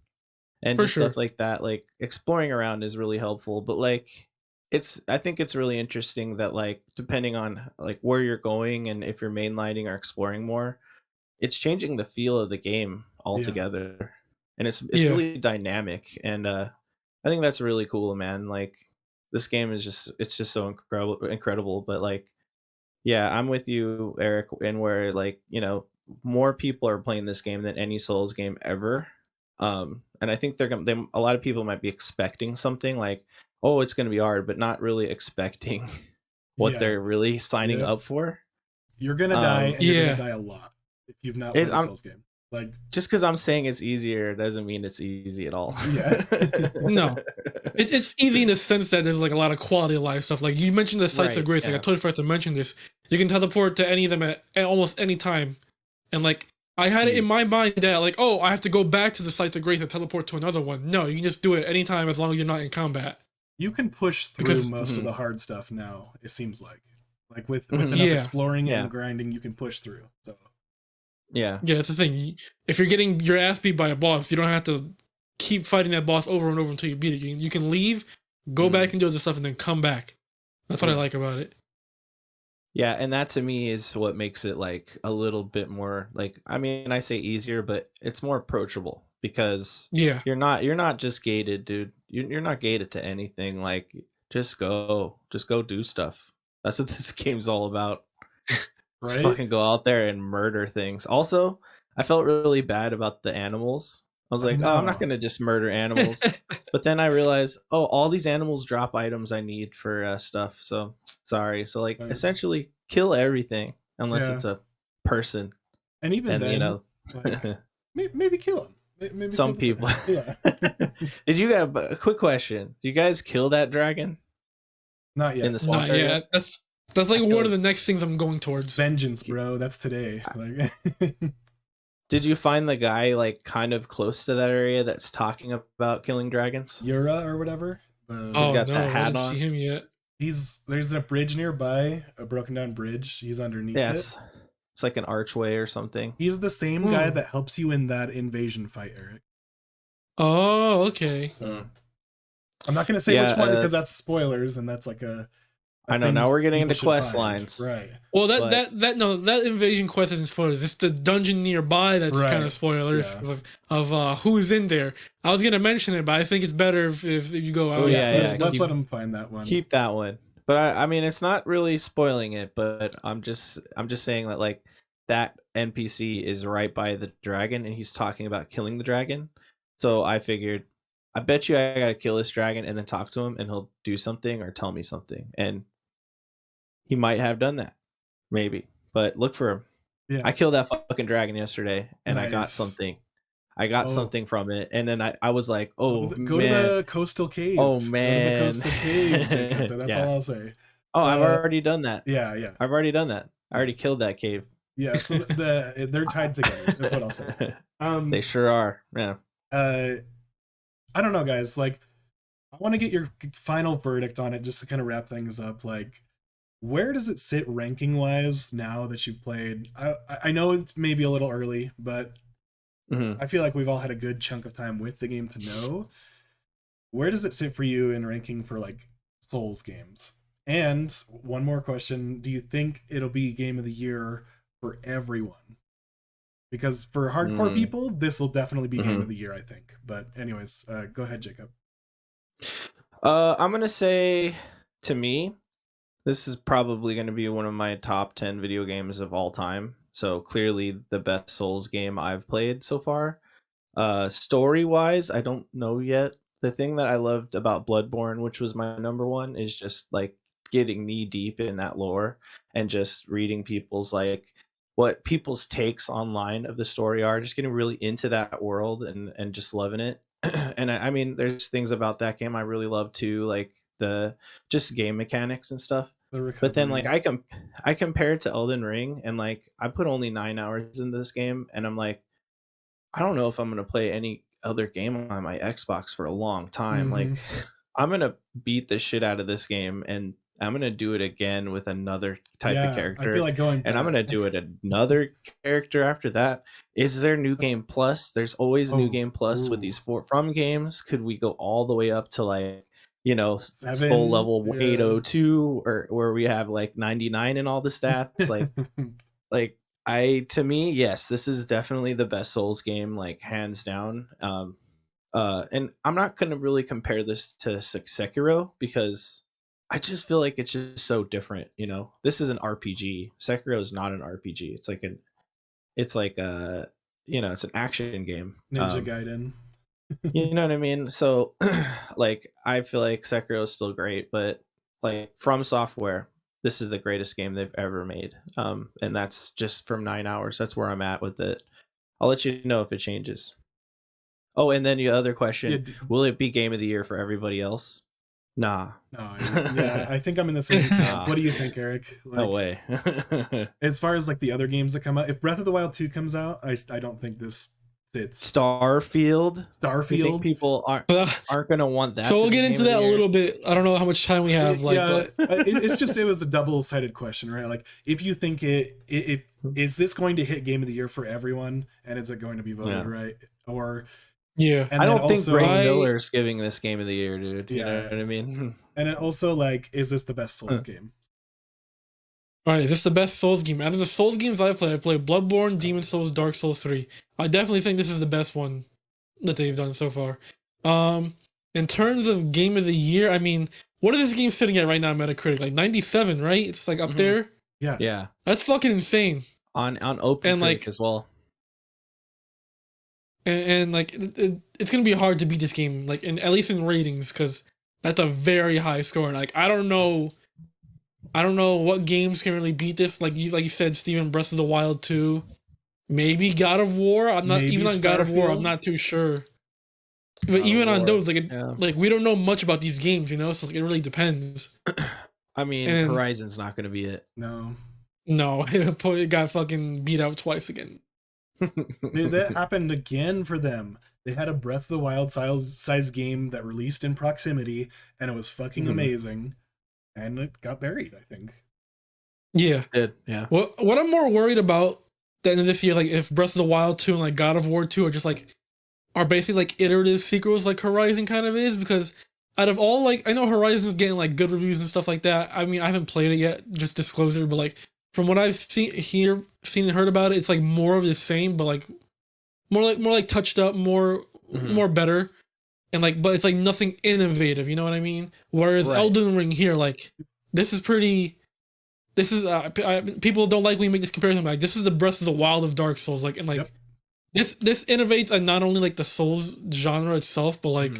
And For just sure. stuff like that, like exploring around is really helpful. But like I think it's really interesting that like depending on like where you're going and if you're mainlining or exploring more, it's changing the feel of the game Yeah. altogether. And it's Yeah. really dynamic, and I think that's really cool, man. Like this game is just, it's just so incredible. But like, yeah, I'm with you, Eric, and where like, you know, more people are playing this game than any Souls game ever. And I think a lot of people might be expecting something like, oh, it's gonna be hard, but not really expecting what Yeah. they're really signing Yep. up for. You're gonna die, and you're gonna Yeah. die a lot if you've not It's, played a I'm Souls game. Like, just because I'm saying it's easier doesn't mean it's easy at all. yeah. No. It's easy in the sense that there's like a lot of quality of life stuff. Like you mentioned the sites of Right, grace. Like I yeah. totally forgot to mention this. You can teleport to any of them at almost any time. And like I had it in Huge. my mind that like, oh, I have to go back to the sites of grace and teleport to another one. No, you can just do it anytime as long as you're not in combat. You can push through Because most of Mhm, the hard stuff now, it seems like with mhm, enough yeah, exploring yeah, and grinding, you can push through. So yeah. yeah, it's the thing. If you're getting your ass beat by a boss, you don't have to keep fighting that boss over and over until you beat it. You can leave, go back Mhm. and do other stuff, and then come back. That's what I yeah. like about it. Yeah, and that to me is what makes it like a little bit more like, I mean, I say easier, but it's more approachable because Yeah, you're not just gated, dude. You're not gated to anything. Like just go do stuff. That's what this game's all about. Just Right? fucking go out there and murder things. Also, I felt really bad about the animals. I was I like, oh, I'm not know. gonna just murder animals. But then I realized, oh, all these animals drop items I need for stuff. So sorry. So like, Like, essentially, kill everything unless yeah. it's a person. And even And then, like, maybe kill him. Maybe some kill people. Yeah. Did you guys? A quick question: did you guys kill that dragon Not in yet. the swamp Not area? yet. That's like I one killed- of the next things I'm going towards. Vengeance, bro. That's today. Like, Did you find the guy like kind of close to that area that's talking about killing dragons? Yura or whatever. He's Oh got no, that I hat didn't on. see him yet. There's a bridge nearby, a broken down bridge. He's underneath Yeah, it. it's like an archway or something. He's the same guy that helps you in that invasion fight, Eric. Oh, okay. So I'm not gonna say which one because that's spoilers, and that's like I know. thing Now we're getting people into should quest find. lines. Right. Well, But- that invasion quest isn't spoilers. It's the dungeon nearby that's Right. kind of spoilers Yeah. of who's in there. I was gonna mention it, but I think it's better if you go out. Oh, yeah, Let's keep- let him find that one. Keep that one. But I mean, it's not really spoiling it. But I'm just saying that like that NPC is right by the dragon, and he's talking about killing the dragon. So I figured, I bet you I gotta kill this dragon and then talk to him, and he'll do something or tell me something, and he might have done that, maybe. But look for him. Yeah. I killed that fucking dragon yesterday, and I got Nice. something. I got something from it, and then I was like, oh, go man. to the coastal cave. Oh, Go to man. the coastal cave, Jacob. That's Yeah. all I'll say. Oh, I've already done that. Yeah. I've already done that. I already killed that cave. Yeah. So they're tied together. That's what I'll say. They sure are. Yeah. I don't know, guys. Like, I want to get your final verdict on it just to kind of wrap things up. Like, where does it sit ranking wise now that you've played? I know it's maybe a little early, but I feel like we've all had a good chunk of time with the game to know. Where does it sit for you in ranking for like Souls games? And one more question: do you think it'll be game of the year for everyone? Because for hardcore people, this will definitely be game of the year, I think. But anyways, go ahead, Jacob. I'm gonna say, to me, this is probably gonna be one of my top 10 video games of all time. So clearly the best Souls game I've played so far. Story wise, I don't know yet. The thing that I loved about Bloodborne, which was my number one, is just like getting knee deep in that lore and just reading people's like what people's takes online of the story are, just getting really into that world and just loving it. And I mean, there's things about that game I really love too, like the just game mechanics and stuff. But then like I compare it to Elden Ring, and like I put only 9 hours into this game, and I'm like, I don't know if I'm gonna play any other game on my Xbox for a long time. Like I'm gonna beat the shit out of this game, and I'm gonna do it again with another type of character. I feel like going back. And I'm gonna do it another character after that. Is there New Game Plus? There's always New Game Plus with these from games. Could we go all the way up to like, you know, 7, full level 802, or where we have like 99 in all the stats? Like to me, yes, this is definitely the best Souls game, like hands down. And I'm not gonna really compare this to Sekiro because I just feel like it's just so different, you know. This is an RPG. Sekiro is not an RPG. It's like a, you know, it's an action game. Ninja Gaiden. You know what I mean? So like I feel like Sekiro is still great, but like From Software, this is the greatest game they've ever made. And that's just from 9 hours. That's where I'm at with it. I'll let you know if it changes. Oh, and then the other question, will it be game of the year for everybody else? Nah. Yeah, I think I'm in the same camp. What do you think, Eric? Like, no way. As far as like the other games that come out, if Breath of the Wild 2 comes out, I don't think this sits. Starfield. You think people aren't gonna want that. So we'll get into that a little bit. I don't know how much time we have. It was a double-sided question, right? Like, if you think is this going to hit game of the year for everyone, and is it going to be voted right? Or yeah, I don't think Greg Miller's giving this game of the year, dude. You know what I mean? And it also, like, is this the best Souls game? All right, this is the best Souls game. Out of the Souls games I played Bloodborne, Demon Souls, Dark Souls 3. I definitely think this is the best one that they've done so far. In terms of game of the year, I mean, what is this game sitting at right now on Metacritic? Like 97, right? It's like up there. Yeah. That's fucking insane. On open like as well. And like it's gonna be hard to beat this game, like at least in ratings, because that's a very high score. And like I don't know what games can really beat this. Like you said, Steven, Breath of the Wild 2, maybe God of War. I'm not Maybe even on God of War. I'm Starfield? not too sure. But God of even on War, those, yeah. like we don't know much about these games, you know. So like, it really depends. I mean, And Horizon's not going to be it. No. no, it got fucking beat out twice again. That happened again for them. They had a Breath of the Wild size game that released in proximity, and it was fucking amazing, and it got buried, I think. Yeah. Yeah. What I'm more worried about the end of this year, like if Breath of the Wild 2 and like God of War 2 are just like are basically like iterative sequels like Horizon kind of is, because out of all, like I know Horizon's getting like good reviews and stuff like that. I mean, I haven't played it yet, just disclosure, but like from what I've seen and heard about it, it's like more of the same, but like more like touched up, more better. And like, but it's like nothing innovative, you know what I mean? Whereas Right. Elden Ring here, like this is pretty. This is people don't like when we make this comparison. But like this is the Breath of the Wild of Dark Souls, like, and like this innovates on not only like the Souls genre itself, but like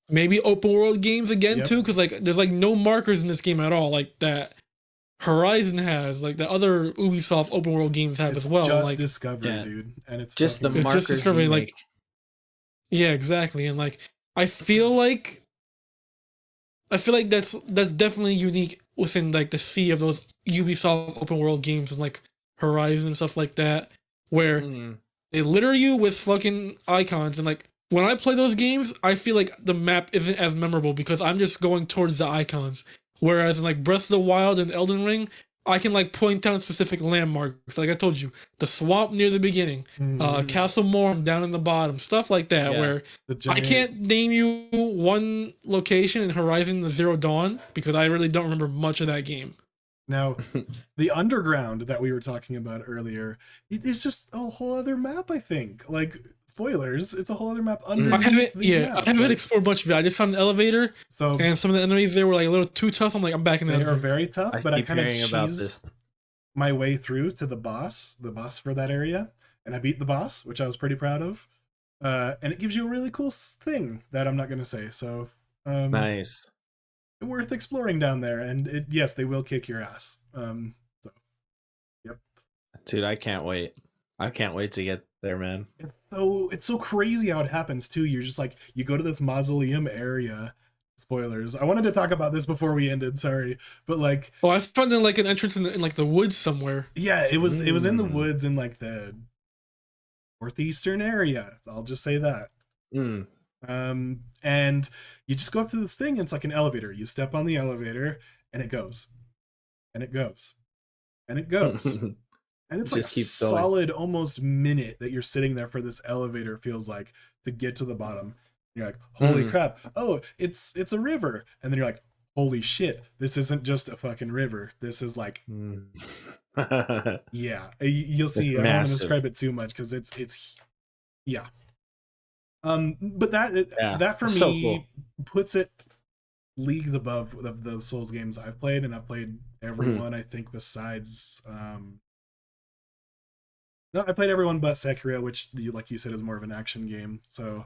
maybe open world games again too, because like there's like no markers in this game at all, like that Horizon has, like the other Ubisoft open world games have It's as well. just Like Discovery, dude, and it's just the fucking markers just Discovery, you like make. yeah, exactly, and like I feel like that's definitely unique within like the sea of those Ubisoft open world games and like Horizon and stuff like that, where they litter you with fucking icons. And like when I play those games, I feel like the map isn't as memorable because I'm just going towards the icons. Whereas in like Breath of the Wild and Elden Ring, I can like point down specific landmarks. Like I told you, the swamp near the beginning, Castle Morn down in the bottom, stuff like that. Yeah. Where the giant... I can't name you one location in Horizon Zero Dawn because I really don't remember much of that game. Now, the underground that we were talking about earlier, it is just a whole other map, I think. Like, spoilers, it's a whole other map underneath the map. I haven't explored much of it. I just found an elevator, and some of the enemies there were like a little too tough. I'm like, I'm back in the They elevator. are very tough, but I kind of about cheesed my way through to the boss for that area, and I beat the boss, which I was pretty proud of. And it gives you a really cool thing that I'm not going to say. So, nice. Worth exploring down there, and yes, they will kick your ass. So, yep. Dude, I can't wait. I can't wait to get there, man. It's so crazy how it happens too. You're just like, you go to this mausoleum area. Spoilers. I wanted to talk about this before we ended. Sorry, but like, oh, I found like an entrance in like the woods somewhere. Yeah, it was in the woods in like the northeastern area. I'll just say that. And you just go up to this thing, and it's like an elevator. You step on the elevator, and it goes, and it goes, and it goes, and it's like a solid almost minute that you're sitting there for this elevator. Feels like to get to the bottom. You're like, holy crap! Oh, it's a river, and then you're like, holy shit! This isn't just a fucking river. This is like, yeah. You'll see. I don't want to describe it too much because it's yeah. But that for me so cool. puts it leagues above of the Souls games I've played, and I've played every one, I think, besides no, I played everyone but Sekiro, which like you said is more of an action game. So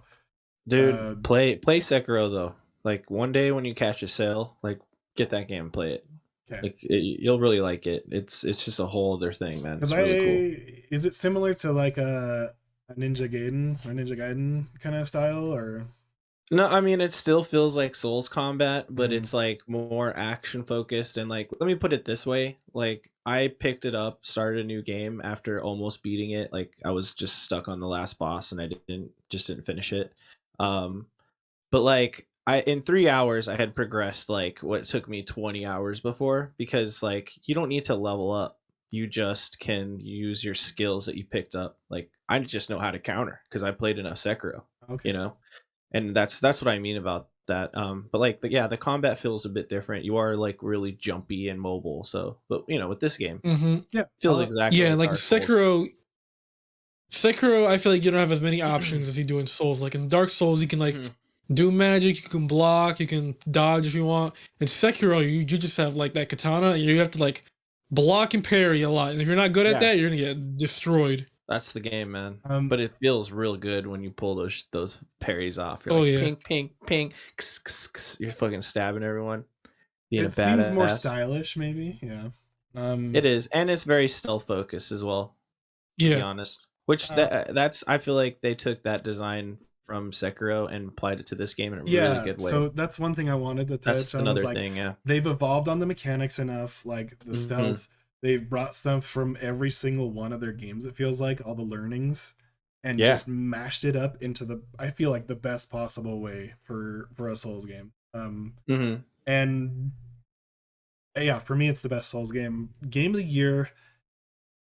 dude, play Sekiro though. Like one day when you catch a sale, like get that game and play it. Okay. Like you'll really like it. It's just a whole other thing, man. It's really cool. Is it similar to like a Ninja Gaiden kind of style, or no? I mean, it still feels like Souls combat, but it's like more action focused. And like, let me put it this way: like, I picked it up, started a new game after almost beating it. Like, I was just stuck on the last boss, and I didn't finish it. But like, in 3 hours I had progressed like what took me 20 hours before, because like you don't need to level up. You just can use your skills that you picked up. Like I just know how to counter because I played enough Sekiro. Okay. You know, and that's what I mean about that. But like the combat feels a bit different. You are like really jumpy and mobile. So, but you know, with this game, feels exactly like like Dark Sekiro. Sekiro, I feel like you don't have as many options as you do in Souls. Like in Dark Souls, you can like do magic, you can block, you can dodge if you want. In Sekiro, you just have like that katana, and you have to like block and parry a lot. And if you're not good at that, you're gonna get destroyed. That's the game, man. But it feels real good when you pull those parries off. You're like ping, ping, ping. Kss, kss, kss. You're fucking stabbing everyone. It seems more stylish, maybe. Yeah. It is, and it's very stealth focused as well. To be honest. Which that's I feel like they took that design from Sekiro and applied it to this game in a really good way. So that's one thing I wanted to touch That's on. another Was like thing, yeah. they've evolved on the mechanics enough, like the stealth. They've brought stuff from every single one of their games. It feels like all the learnings, and just mashed it up into the. I feel like the best possible way for a Souls game. And yeah, for me, it's the best Souls game. Game of the year.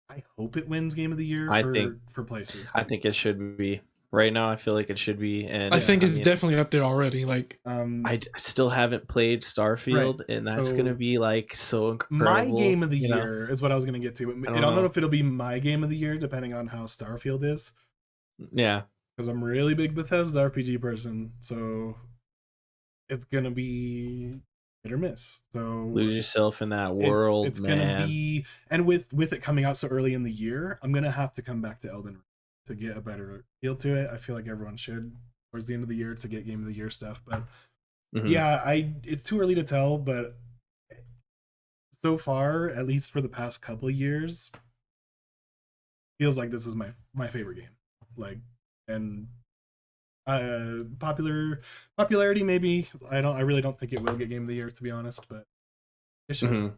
I hope it wins Game of the Year for places. I think it should be. Right now, I feel like it should be, and I think it's definitely up there already. Like, I still haven't played Starfield, and that's gonna be like so incredible. My game of the year is what I was gonna get to. I don't know if it'll be my game of the year, depending on how Starfield is. Yeah, because I'm really big Bethesda RPG person, so it's gonna be hit or miss. So lose yourself in that world. It's gonna be, and with it coming out so early in the year, I'm gonna have to come back to Elden Ring to get a better feel to it. I feel like everyone should towards the end of the year to get game of the year stuff. But yeah, it's too early to tell, but so far, at least for the past couple of years, feels like this is my favorite game. Like, and popularity maybe. I really don't think it will get game of the year, to be honest, but it should.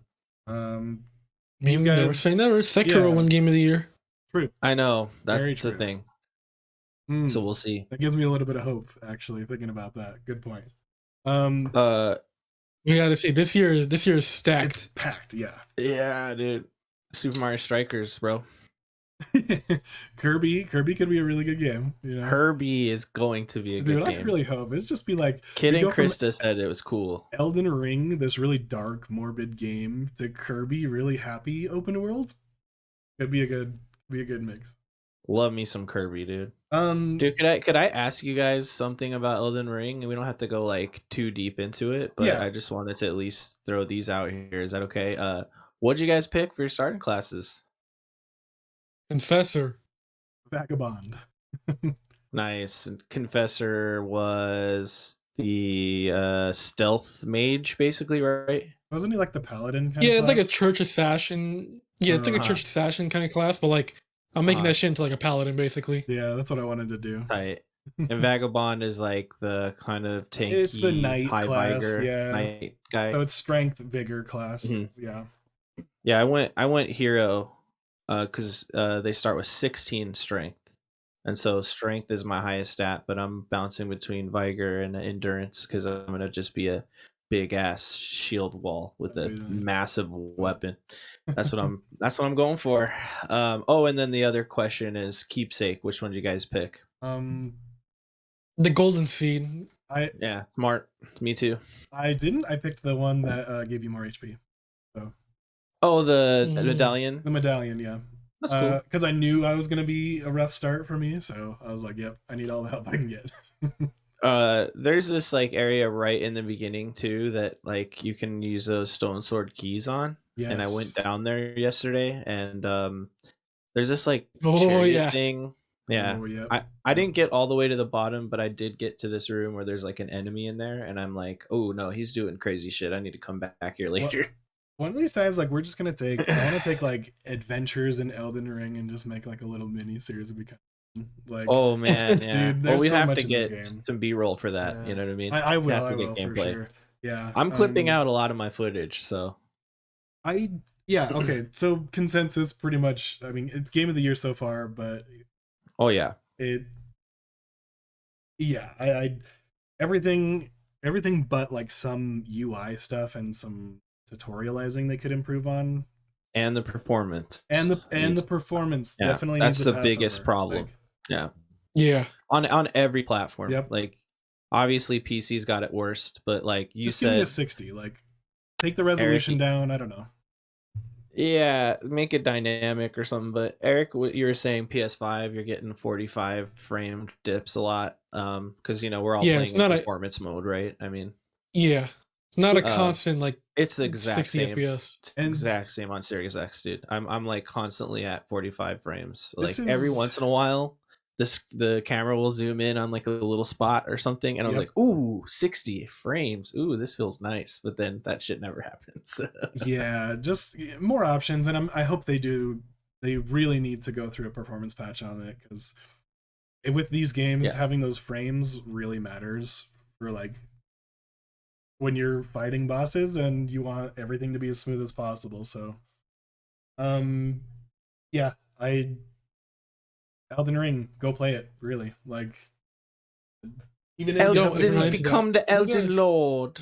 Maybe they were saying that Sekiro won game of the year. True. I know, that's the thing. So we'll see. That gives me a little bit of hope, actually, thinking about that. Good point. We gotta see, this year is stacked. It's packed, yeah. Yeah, dude. Super Mario Strikers, bro. Kirby could be a really good game. You know? Kirby is going to be a good game. I really hope it's just be like Kid and Krista said it was cool. Elden Ring, this really dark, morbid game, to Kirby, really happy open world. Could be a good mix. Love me some Kirby, dude. Dude, could I ask you guys something about Elden Ring? We don't have to go like too deep into it, but I just wanted to at least throw these out here. Is that okay? What'd you guys pick for your starting classes? Confessor. Vagabond. Nice. Confessor was the stealth mage, basically, right? Wasn't he like the paladin kind of it's class? like a church assassin. Yeah, it's like a church assassin kind of class, but like I'm making that shit into like a paladin, basically. Yeah, that's what I wanted to do. Right. And Vagabond is like the kind of tanky, it's the knight high class, vigor knight guy. So it's strength, vigor class. Yeah. Yeah, I went hero because they start with 16 strength, and so strength is my highest stat, but I'm bouncing between vigor and endurance because I'm gonna just be a big ass shield wall with a massive weapon. That's what I'm going for. And then the other question is keepsake. Which one did you guys pick? The golden seed. Yeah, smart. Me too. I didn't. I picked the one that gave you more HP. So. Oh, the medallion. The medallion, yeah. That's cool. Because I knew I was gonna be a rough start for me, so I was like, "Yep, I need all the help I can get." There's this like area right in the beginning too that like you can use those stone sword keys on. Yes. And I went down there yesterday, and there's this like chariot thing. Yeah. I didn't get all the way to the bottom, but I did get to this room where there's like an enemy in there, and I'm like, oh no, he's doing crazy shit. I need to come back here later. One of these times, like, we're just gonna I want to take like adventures in Elden Ring and just make like a little mini series of like. Oh man, yeah. Dude, well, we have to get some B-roll for that. Yeah. You know what I mean? I will get gameplay. For sure. Yeah. I'm clipping out a lot of my footage, so. Okay. So consensus, pretty much. I mean, it's game of the year so far, but. Oh yeah. I everything but like some UI stuff and some tutorializing they could improve on, and the performance the performance definitely that's needs the biggest problem. Like, yeah on every platform. Yep. Like obviously PC's got it worst, but like you just said, give me a 60. Like take the resolution down. I don't know. Yeah, make it dynamic or something. But Eric, what you were saying, PS5, you're getting 45 frame dips a lot. Because we're all playing in performance mode, right? I mean, it's not a constant like. It's the exact 60 same. FPS. It's exact same on Series X, dude. I'm like constantly at 45 frames. Like every once in a while, the camera will zoom in on like a little spot or something, and I was like, ooh, 60 frames. Ooh, this feels nice. But then that shit never happens. Yeah, just more options, and I hope they do they really need to go through a performance patch on it, because with these games, having those frames really matters for like when you're fighting bosses and you want everything to be as smooth as possible. So, yeah, Elden Ring, go play it. Really, like, even if Elden, become the Oh, Elden gosh. Lord.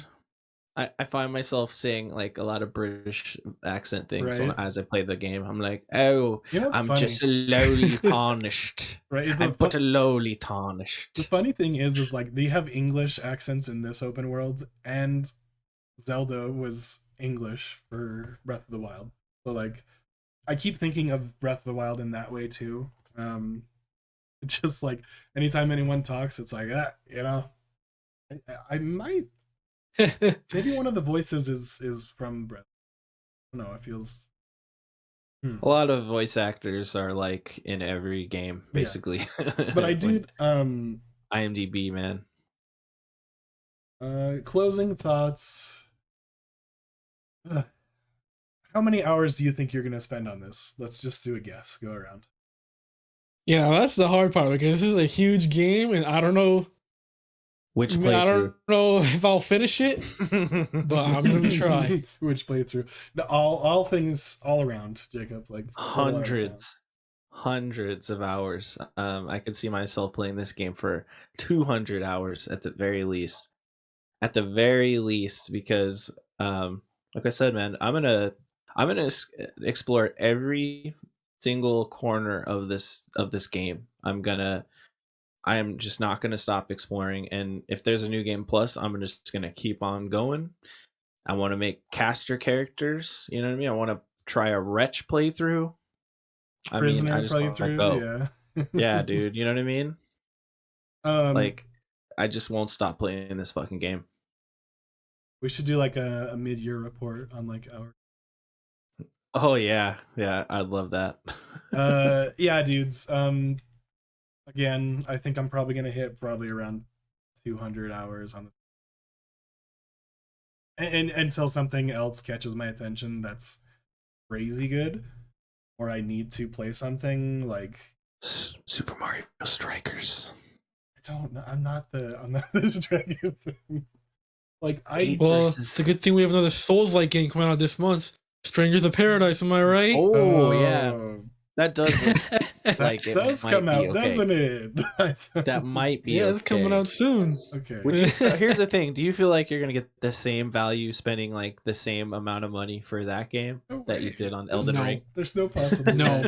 I find myself saying like a lot of British accent things Right. as I play the game. I'm like, oh, You know what's I'm funny? just lowly tarnished. Right. I'm but a lowly tarnished. The funny thing is like they have English accents in this open world, and Zelda was English for Breath of the Wild. So like, I keep thinking of Breath of the Wild in that way too. Just like anytime anyone talks, it's like, you know, I might maybe one of the voices is from Breath. I don't know. It feels. A lot of voice actors are like in every game, basically. Yeah. But I do. IMDb, man. Closing thoughts. How many hours do you think you're gonna spend on this? Let's just do a guess. Go around. Yeah, that's the hard part because this is a huge game, and I don't know. Which I don't playthrough? know if I'll finish it, but I'm gonna try. Which playthrough? No, all things all around, Jacob. Like hundreds of hours. I could see myself playing this game for 200 hours at the very least. At the very least, because like I said, man, I'm gonna explore every single corner of this game. I am just not gonna stop exploring, and if there's a new game plus, I'm just gonna keep on going. I want to make caster characters, you know what I mean? I want to try a wretch playthrough. I mean, I Prisoner just want to go. yeah. Yeah, dude, you know what I mean? Like, I just won't stop playing this fucking game. We should do like a mid-year report on like our. Oh yeah, I'd love that. Yeah, dudes. Again, I think I'm probably gonna hit probably around 200 hours on the. And until something else catches my attention that's crazy good, or I need to play something like Super Mario Strikers. I don't know. I'm not the striker thing. Like Well, it's a good thing we have another Souls-like game coming out this month. Strangers of Paradise, am I right? Oh yeah, that does look like it does come out, okay. Doesn't it? That might be. Yeah, it's coming out soon. Okay. Here's the thing: do you feel like you're gonna get the same value spending like the same amount of money for that game that you did on Elden Ring? There's no possibility. No.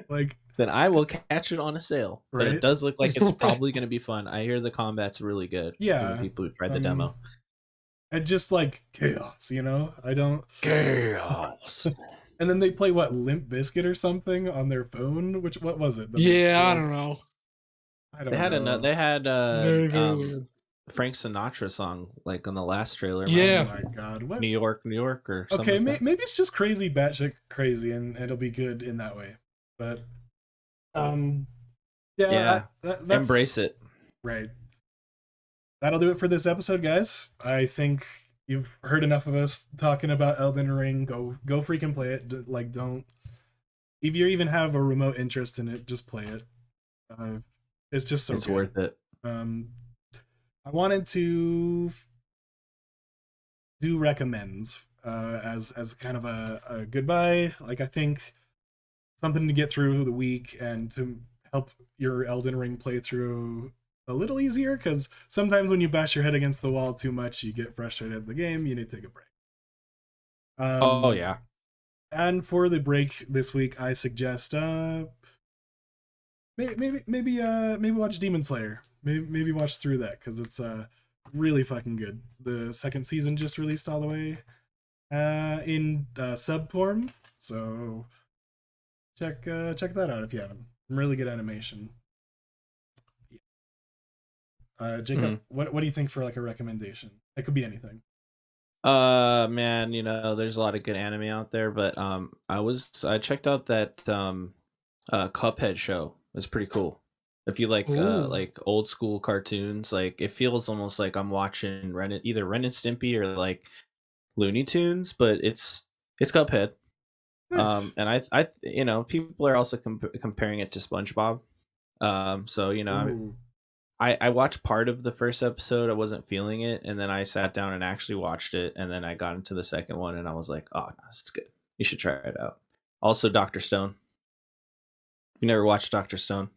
Like, then I will catch it on a sale. Right? But it does look like it's probably gonna be fun. I hear the combat's really good. Yeah. The people who tried the demo. And just like chaos, you know? I don't chaos. And then they play what, Limp Bizkit or something on their phone? What was it? I don't know. They had very, very weird. Frank Sinatra song like on the last trailer. Yeah. Oh my god, what? New York or something. Okay, like maybe it's just crazy, batshit crazy, and it'll be good in that way. But yeah, that's, embrace it. Right. That'll do it for this episode, guys. I think you've heard enough of us talking about Elden Ring. Go freaking play it. Like, don't, if you even have a remote interest in it, just play it. It's just so it's good. worth it. I wanted to do recommends as kind of a goodbye. Like, I think something to get through the week and to help your Elden Ring playthrough a little easier, because sometimes when you bash your head against the wall too much, you get frustrated at the game. You need to take a break. Oh yeah. And for the break this week, I suggest maybe watch Demon Slayer. Maybe watch through that, because it's really fucking good. The second season just released all the way in sub form, so check that out if you haven't. Really good animation. Jacob, what do you think for like a recommendation? It could be anything. Man, you know, there's a lot of good anime out there, but I checked out that Cuphead show. It's pretty cool. If you like old school cartoons, like it feels almost like I'm watching either Ren and Stimpy or like Looney Tunes, but it's Cuphead. Nice. And you know, people are also comparing it to SpongeBob. So you know, Ooh. I watched part of the first episode. I wasn't feeling it, and then I sat down and actually watched it, and then I got into the second one, and I was like, oh, no, this is good. You should try it out. Also, Doctor Stone. If you never watched Doctor Stone,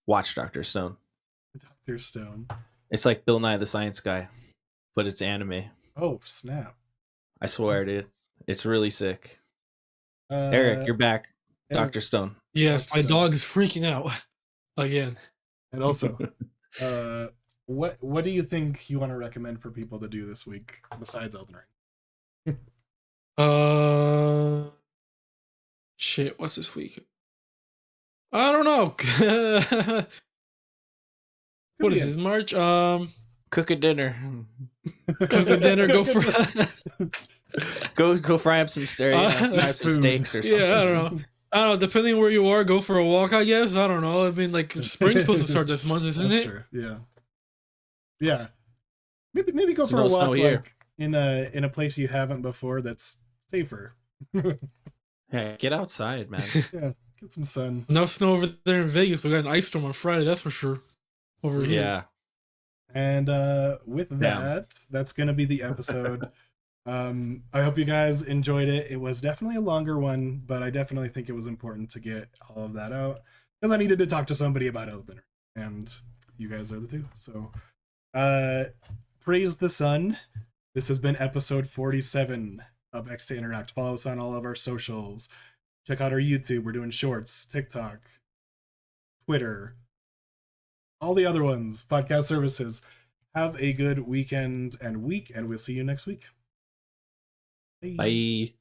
watch Doctor Stone. Dr. Stone. It's like Bill Nye the Science Guy, but it's anime. Oh, snap. I swear, dude. It's really sick. Uh, Eric, you're back. Eric, Dr. Stone. Yes, Dr. my Stone. dog is freaking out again. And also, what do you think you want to recommend for people to do this week besides Elden Ring? Shit, what's this week? I don't know. What is this, March? Cook a dinner. Cook a dinner, go for go fry up some fry up some steaks or something. Yeah, I don't know. Depending where you are, go for a walk, I guess. I don't know. I mean, like, spring's supposed to start this month, isn't That's it? true. Yeah. Yeah. Maybe go It's for a no walk snow here. like in a place you haven't before that's safer. Yeah, get outside, man. Yeah, get some sun. No snow over there in Vegas. We got an ice storm on Friday, that's for sure. Over here. Yeah. And with that, that's gonna be the episode. I hope you guys enjoyed it. It was definitely a longer one, but I definitely think it was important to get all of that out because I needed to talk to somebody about Elden Ring, and you guys are the two. So, praise the sun. This has been episode 47 of X to Interact. Follow us on all of our socials. Check out our YouTube. We're doing shorts, TikTok, Twitter, all the other ones, podcast services. Have a good weekend and week, and we'll see you next week. Bye.